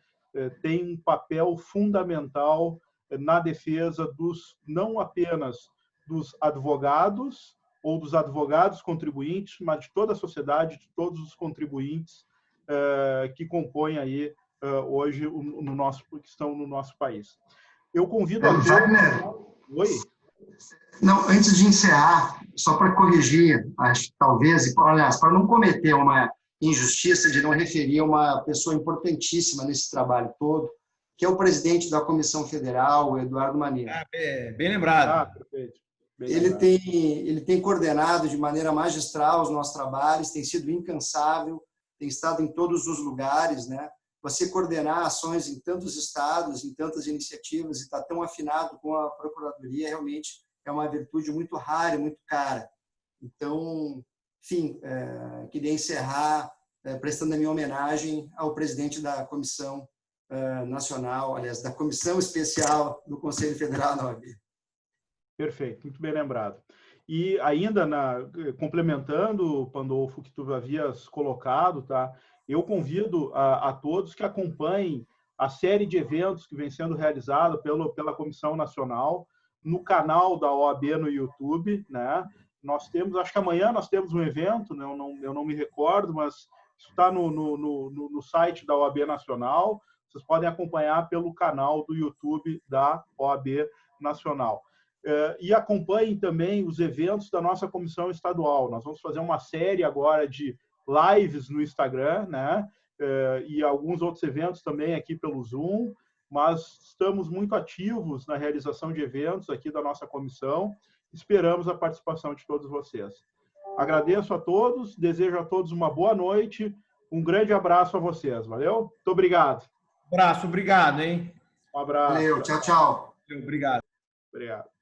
tem um papel fundamental na defesa não apenas dos advogados ou dos advogados contribuintes, mas de toda a sociedade, de todos os contribuintes que compõem aí hoje que estão no nosso país. Eu convido a Wagner. Oi. Não, antes de encerrar, só para corrigir, acho, talvez, aliás, para não cometer uma injustiça de não referir uma pessoa importantíssima nesse trabalho todo, que é o presidente da Comissão Federal, o Eduardo Maneiro. Bem lembrado. Perfeito. Ele tem coordenado de maneira magistral os nossos trabalhos, tem sido incansável, tem estado em todos os lugares, né? Você coordenar ações em tantos estados, em tantas iniciativas, e estar tão afinado com a Procuradoria, realmente é uma virtude muito rara e muito cara. Então, enfim, queria encerrar prestando a minha homenagem ao presidente da Comissão Nacional, aliás, da Comissão Especial do Conselho Federal da OAB. Perfeito, muito bem lembrado. E ainda complementando, Pandolfo, que tu havias colocado, tá? Eu convido a todos que acompanhem a série de eventos que vem sendo realizada pela Comissão Nacional no canal da OAB no YouTube, né? Nós temos, acho que amanhã nós temos um evento, né? Eu não me recordo, mas isso está no site da OAB Nacional. Vocês podem acompanhar pelo canal do YouTube da OAB Nacional. E acompanhem também os eventos da nossa comissão estadual. Nós vamos fazer uma série agora de lives no Instagram, né? E alguns outros eventos também aqui pelo Zoom, mas estamos muito ativos na realização de eventos aqui da nossa comissão. Esperamos a participação de todos vocês. Agradeço a todos, desejo a todos uma boa noite, um grande abraço a vocês, valeu? Muito obrigado. Abraço, obrigado, hein? Um abraço. Valeu, tchau, tchau. Obrigado. Obrigado.